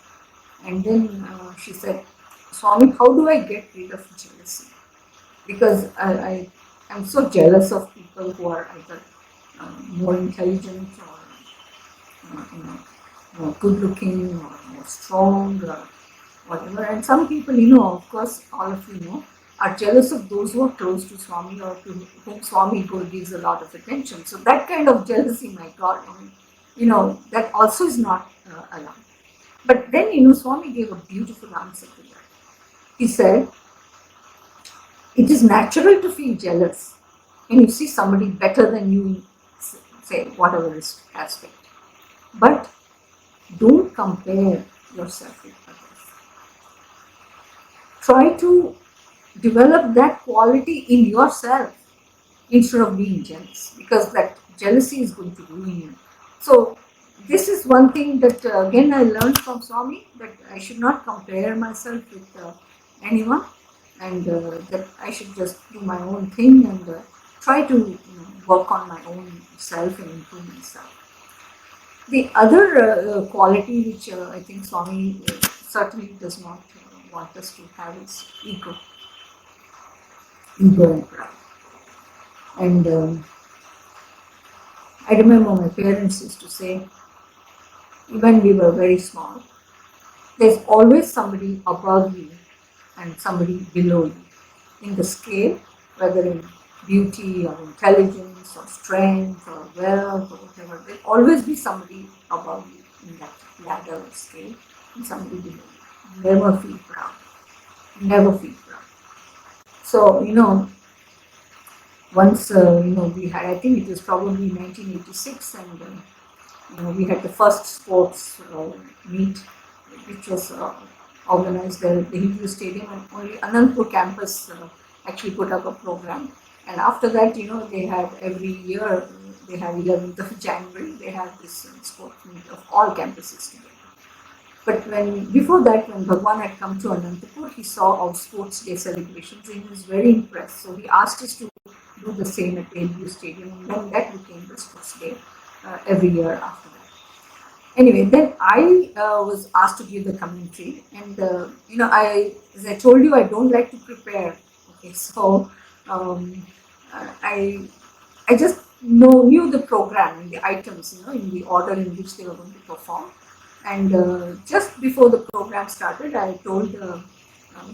And then she said, Swami, how do I get rid of jealousy? Because I'm so jealous of people who are either more intelligent or more good looking or more strong or whatever. And some people, of course, all of you know, are jealous of those who are close to Swami or to whom Swami gives a lot of attention. So that kind of jealousy, my God, that also is not allowed. But then, Swami gave a beautiful answer to that. He said, it is natural to feel jealous when you see somebody better than you in, say, whatever aspect. But don't compare yourself with others. Try to develop that quality in yourself instead of being jealous, because that jealousy is going to ruin you. So this is one thing that again I learned from Swami, that I should not compare myself with anyone, and that I should just do my own thing and try to work on my own self and improve myself. The other quality which I think Swami certainly does not want us to have is ego and pride. And I remember my parents used to say, when we were very small, there's always somebody above you and somebody below you in the scale, whether in beauty or intelligence or strength or wealth or whatever. There'll always be somebody above you in that ladder or scale and somebody below you. Never feel proud. never feel proud. So, once, we had, I think it was probably 1986, and, we had the first sports meet, which was organized there at the Hindu Stadium, and only Anantapur Campus actually put up a program. And after that, they had every year, they had 11th of January, they had this sports meet of all campuses together. But before that, when Bhagavan had come to Anantapur, he saw our sports day celebrations and he was very impressed. So he asked us to do the same at the Hindu Stadium, and then that became the sports day every year after that. Anyway, then I was asked to give the commentary, and as I told you, I don't like to prepare. Okay, so I just knew the program and the items, in the order in which they were going to perform. And just before the program started, I told the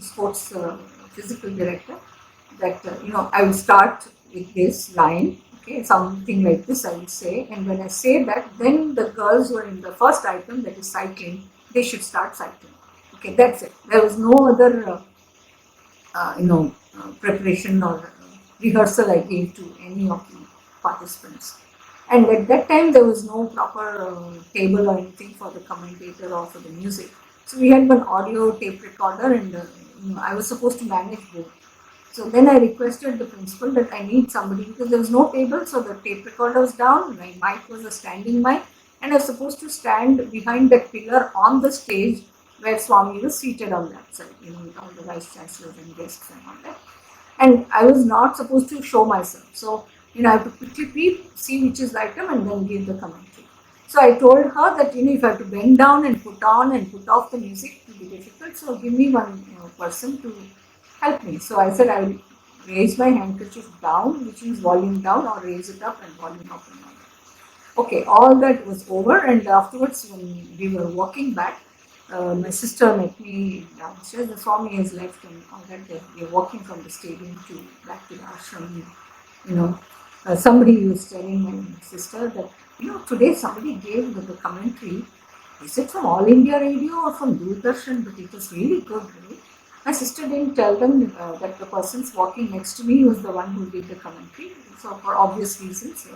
sports physical director that I will start with this line. Okay, something like this I will say, and when I say that, then the girls who are in the first item, that is cycling, they should start cycling. Okay, that's it. There was no other preparation or rehearsal I gave to any of the participants. And at that time, there was no proper table or anything for the commentator or for the music. So we had one audio tape recorder, and I was supposed to manage both. So then I requested the principal that I need somebody, because there was no table, so the tape recorder was down, my mic was a standing mic, and I was supposed to stand behind that pillar on the stage where Swami was seated on that side, with all the vice chancellors and guests and all that. And I was not supposed to show myself. So, I have to quickly peep, see which is the item, and then give the commentary. So I told her that, if I have to bend down and put on and put off the music, it will be difficult. So give me one person to help me. So I said I will raise my handkerchief down, which means volume down, or raise it up and volume up and all that. Okay, all that was over, and afterwards when we were walking back, my sister met me downstairs. The Swami has left and all that. We were walking from the stadium back to the ashram. Somebody was telling my sister that, today somebody gave the commentary. Is it from All India Radio or from Doordarshan? But it was really good, right? My sister didn't tell them that the persons walking next to me was the one who did the commentary. So for obvious reasons.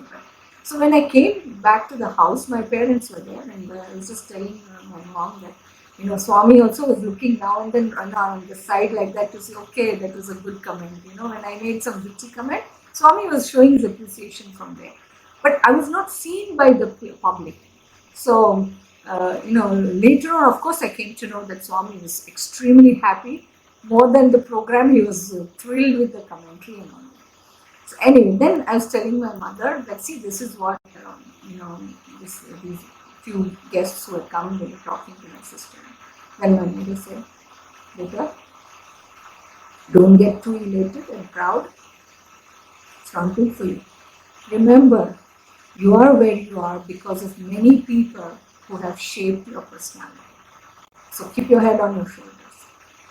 So when I came back to the house, my parents were there, and I was just telling my mom that, Swami also was looking now and then on the side like that to say, okay, that was a good comment. When I made some witty comment, Swami was showing his appreciation from there. But I was not seen by the public. So, later on, of course, I came to know that Swami was extremely happy. More than the program, he was thrilled with the commentary and all that. So anyway, then I was telling my mother that, see, this is what, these few guests who had come, they were talking to my sister. Then my mother said, Beta, don't get too elated and proud. It's not good for you. Remember, you are where you are because of many people who have shaped your personality. So keep your head on your shoulders.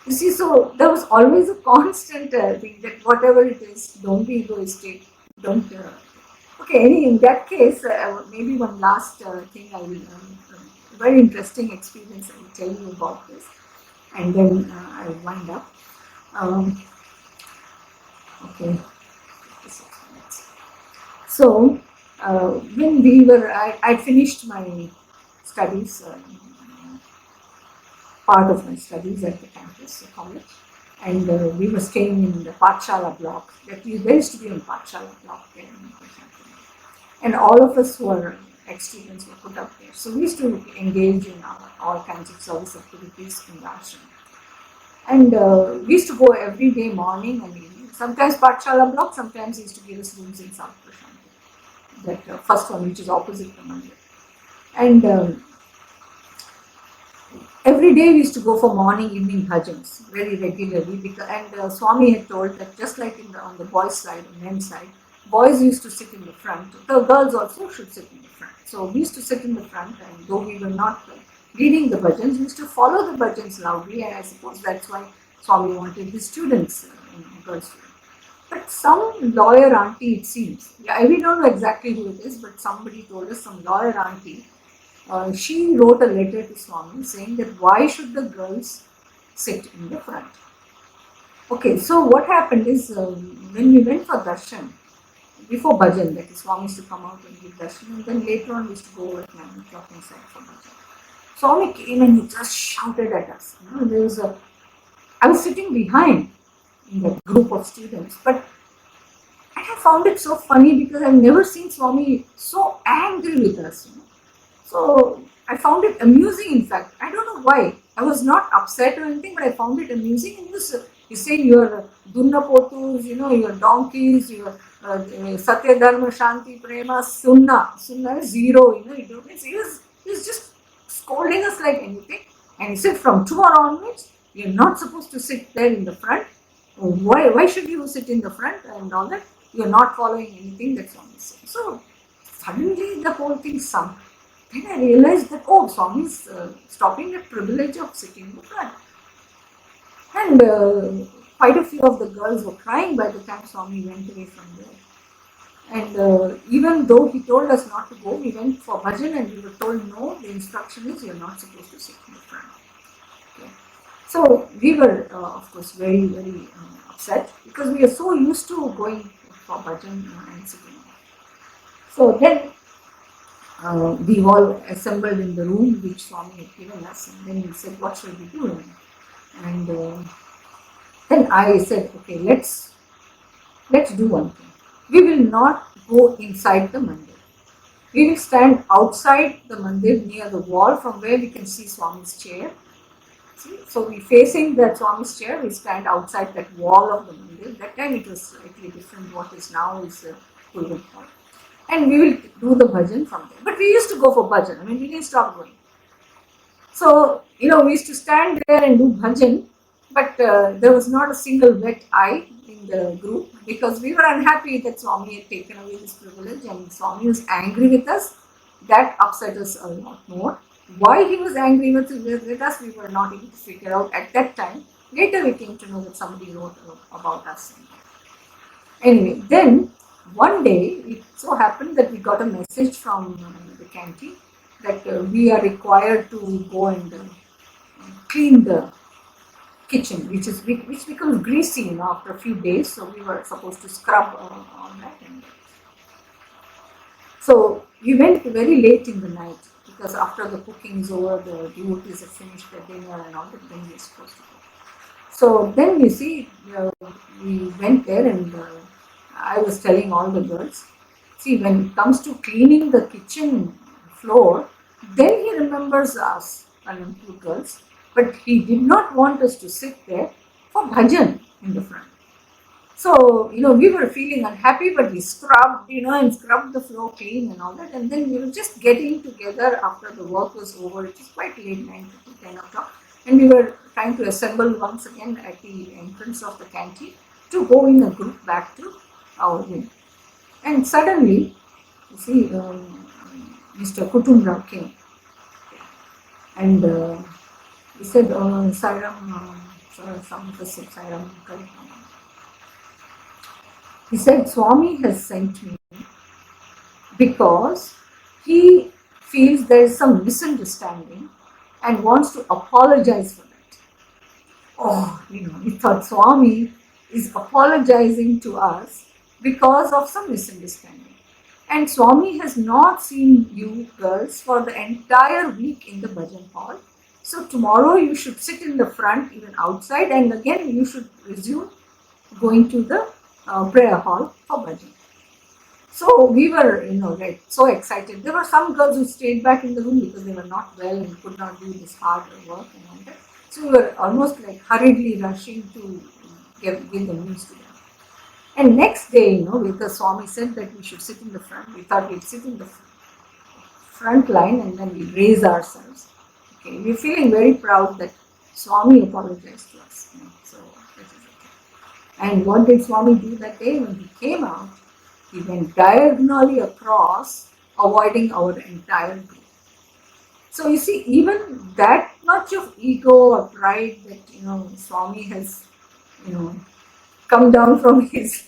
You see, so there was always a constant thing that whatever it is, don't be egoistic. Don't. Okay, in that case, maybe one last thing I will, very interesting experience I will tell you about this, and then I will wind up. Okay, 56 minutes. So, when I finished my studies, part of my studies at the campus, the college, and we were staying in the Pathshala block. There used to be a Pathshala block there in Prasanthi. And all of us who were ex-students were put up there. So we used to engage in all kinds of service activities in the ashram. And we used to go every day, morning and evening. Sometimes Pathshala block, sometimes he used to give us rooms in South Prasanthi. That first one, which is opposite the mandir. And every day we used to go for morning, evening bhajans very regularly. And Swami had told that just like on the boys' side, on men's side, boys used to sit in the front. The girls also should sit in the front. So we used to sit in the front, and though we were not leading the bhajans, we used to follow the bhajans loudly. And I suppose that's why Swami wanted his students, girls. But some lawyer auntie, it seems, we don't know exactly who it is, but somebody told us, some lawyer auntie. She wrote a letter to Swami saying that why should the girls sit in the front? Okay, so what happened is when we went for darshan, before bhajan, that is Swami used to come out and give darshan, and then later on we used to go over at 9 o'clock inside for bhajan. Swami came and he just shouted at us. I was sitting behind in that group of students, but I found it so funny because I've never seen Swami so angry with us. So I found it amusing, in fact. I don't know why. I was not upset or anything, but I found it amusing. And he's saying your Dunnapotus, your donkeys, your Satya Dharma Shanti Prema, Sunna. Sunna is zero, he was just scolding us like anything. And he said, from tomorrow onwards, you're not supposed to sit there in the front. Why should you sit in the front and all that? You're not following anything that's on the side. So suddenly the whole thing sunk. Then I realized that, Swami is stopping the privilege of sitting in the front. And quite a few of the girls were crying by the time Swami went away from there. And even though he told us not to go, we went for bhajan and we were told, no, the instruction is you're not supposed to sit in the front. Okay. So we were, of course, very, very upset because we are so used to going for bhajan and sitting. So then we all assembled in the room which Swami had given us, and then he said, what shall we do? And then I said, okay, let's do one thing. We will not go inside the mandir. We will stand outside the mandir near the wall from where we can see Swami's chair. See? So we facing that Swami's chair, we stand outside that wall of the mandir. That time it was slightly different. What is now is Pulgan Hall. And we will do the bhajan from there. But we used to go for bhajan. I mean, we didn't stop going. So, we used to stand there and do bhajan, but there was not a single wet eye in the group because we were unhappy that Swami had taken away this privilege and Swami was angry with us. That upset us a lot more. Why he was angry with us, we were not able to figure out at that time. Later we came to know that somebody wrote about us. Anyway, then one day it so happened that we got a message from the canteen that we are required to go and clean the kitchen, which becomes greasy after a few days. So we were supposed to scrub on that. So we went very late in the night because after the cooking is over, the devotees have finished their dinner and all that, then we are supposed to go. So then you see, we went there and I was telling all the girls, see, when it comes to cleaning the kitchen floor, then he remembers us, Anantapur girls, but he did not want us to sit there for bhajan in the front. So, we were feeling unhappy, but we scrubbed, and scrubbed the floor clean and all that. And then we were just getting together after the work was over. It was quite late, 9:30, 10 o'clock. And we were trying to assemble once again at the entrance of the canteen to go in a group back to our room. And suddenly, you see, Mr. Kutumrao came. And he said, Sairam, Sairam, he said, Swami has sent me because he feels there is some misunderstanding and wants to apologize for that. We thought Swami is apologizing to us because of some misunderstanding. And Swami has not seen you girls for the entire week in the bhajan hall. So tomorrow you should sit in the front, even outside, and again you should resume going to the prayer hall for bhajan. So we were, so excited. There were some girls who stayed back in the room because they were not well and could not do this hard work and all that. So we were almost like hurriedly rushing to give the news to them. And next day, because Swami said that we should sit in the front, we thought we'd sit in the front line and then we'd raise ourselves. Okay, we're feeling very proud that Swami apologized to us. So that is okay. And what did Swami do that day? When he came out, he went diagonally across, avoiding our entire group. So you see, even that much of ego or pride that, Swami has, come down from his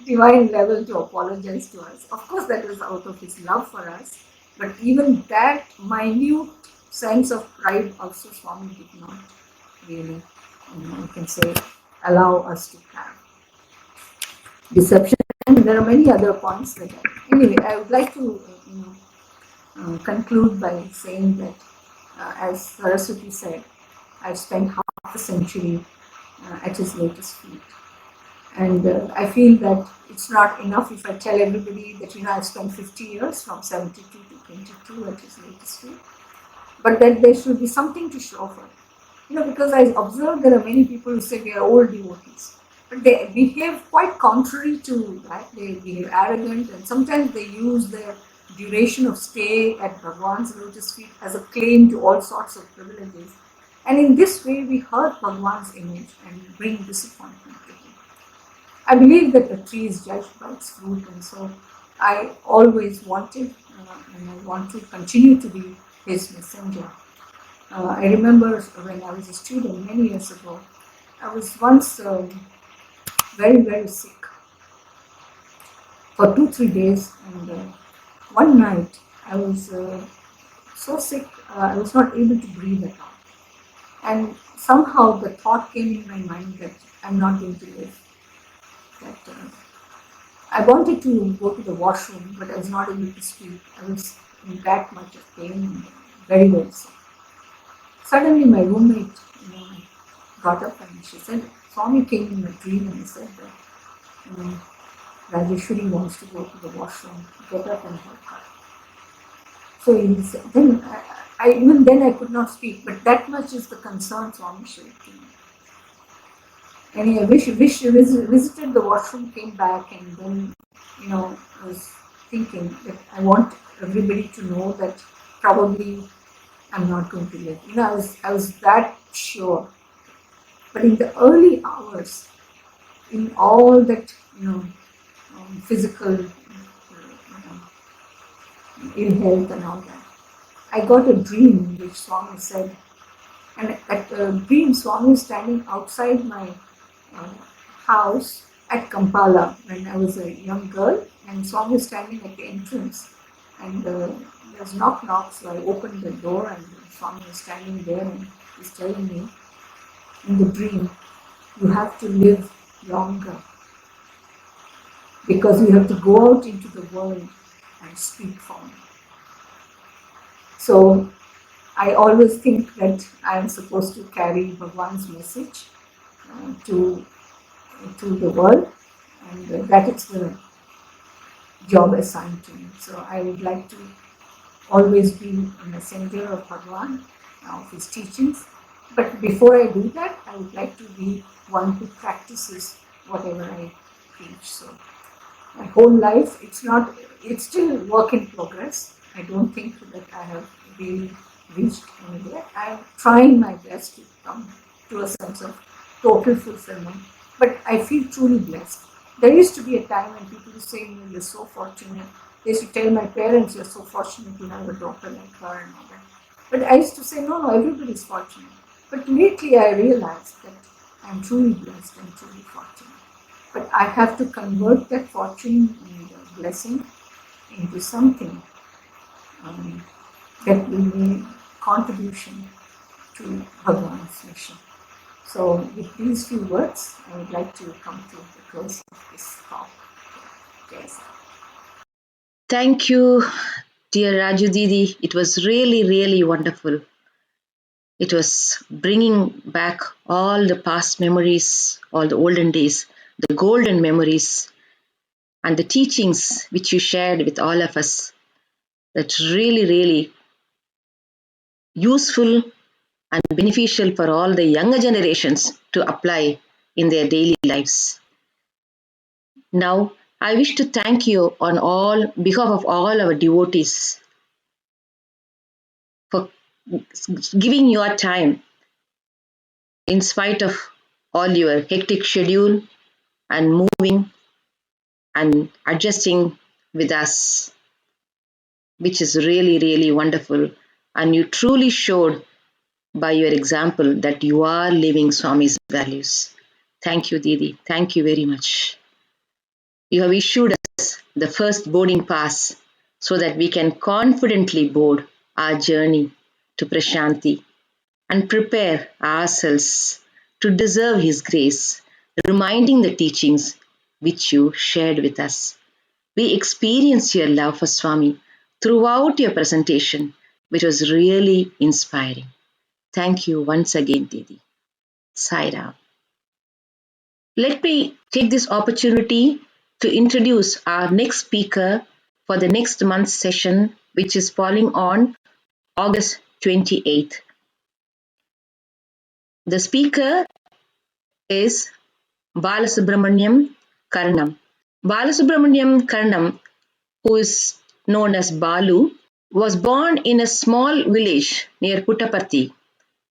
divine level to apologize to us. Of course, that was out of his love for us. But even that minute sense of pride also Swami did not really, you can say, allow us to have deception. And there are many other points that anyway, I would like to conclude by saying that, as Saraswati said, I've spent half a century at his lotus feet. And I feel that it's not enough if I tell everybody that, I've spent 50 years from 72 to 22 at his lotus feet, but that there should be something to show for it. Because I observe there are many people who say we are old devotees, but they behave quite contrary to that. They behave arrogant, and sometimes they use their duration of stay at Bhagavan's lotus feet as a claim to all sorts of privileges. And in this way, we hurt Bhagavan's image and bring disappointment to him. I believe that a tree is judged by its fruit, and so I always wanted and I want to continue to be his messenger. I remember when I was a student many years ago, I was once very, very sick for 2-3 days, and one night I was so sick I was not able to breathe at all. And somehow the thought came in my mind that I'm not going to live. That I wanted to go to the washroom, but I was not able to speak. I was in that much of pain and very, very sick. Suddenly my roommate got up and she said, Swami came in my dream and he said that Rajeshwari wants to go to the washroom, get up and help her. So he said, then even then I could not speak, but that much is the concern Swami showed to me. And I visited the washroom, came back, and then, I was thinking that I want everybody to know that probably I'm not going to live. I was that sure. But in the early hours, in all that, physical ill health and all that, I got a dream in which Swami said, and at dream Swami was standing outside my house at Kampala when I was a young girl, and Swami was standing at the entrance, and there was knock, so I opened the door and Swami was standing there and he's telling me in the dream, you have to live longer because you have to go out into the world and speak for me. So I always think that I am supposed to carry Bhagavan's message to the world, and that is the job assigned to me. So I would like to always be a messenger of Bhagavan, of his teachings. But before I do that, I would like to be one who practices whatever I preach. So my whole life, it's still work in progress. I don't think that I have really reached anywhere. I'm trying my best to come to a sense of total fulfillment, but I feel truly blessed. There used to be a time when people were saying, you're so fortunate. They used to tell my parents, you're so fortunate to have a daughter like her and all that. But I used to say, no, everybody's fortunate. But lately I realized that I'm truly blessed and truly fortunate. But I have to convert that fortune and blessing into something that will make contribution to Bhagavan's mission. So with these few words, I would like to come to the close of this talk. Yes. Thank you, dear Raju Didi. It was really, really wonderful. It was bringing back all the past memories, all the olden days, the golden memories, and the teachings which you shared with all of us. That's really, really useful and beneficial for all the younger generations to apply in their daily lives. Now, I wish to thank you on behalf of all our devotees for giving your time in spite of all your hectic schedule and moving and adjusting with us, which is really, really wonderful. And you truly showed by your example that you are living Swami's values. Thank you, Didi. Thank you very much. You have issued us the first boarding pass so that we can confidently board our journey to Prasanthi and prepare ourselves to deserve His grace reminding the teachings which you shared with us. We experienced your love for Swami throughout your presentation, which was really inspiring. Thank you once again, Didi. Sai Ram. Let me take this opportunity to introduce our next speaker for the next month's session, which is falling on August 28th. The speaker is Balasubramaniam Karnam. Balasubramaniam Karnam, who is known as Balu, was born in a small village near Puttaparthi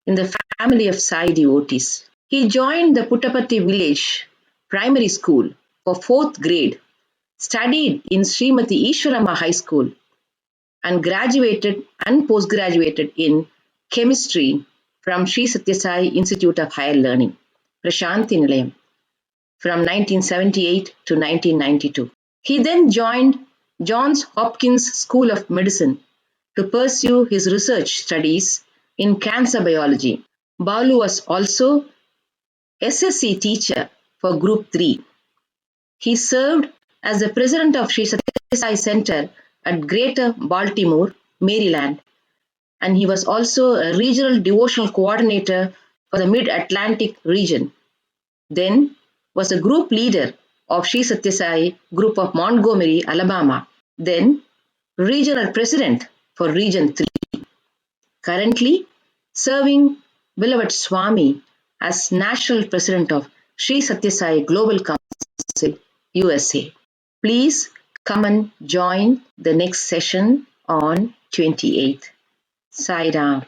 in the family of Sai devotees. He joined the Puttaparthi village primary school for 4th grade, studied in Srimati Ishwarama High School, and graduated and postgraduated in chemistry from Sri Sathya Sai Institute of Higher Learning, Prasanthi Nilayam, from 1978 to 1992. He then joined Johns Hopkins School of Medicine to pursue his research studies in cancer biology. Balu was also SSC teacher for Group 3. He served as the president of Sri Sathya Sai Center at Greater Baltimore, Maryland, and he was also a regional devotional coordinator for the Mid-Atlantic region. Then was a group leader of Sri Sathya Sai group of Montgomery, Alabama. Then regional president for Region 3. Currently serving beloved Swami as national president of Sri Sathya Sai Global Council, USA. Please come and join the next session on 28th. Sai Ram.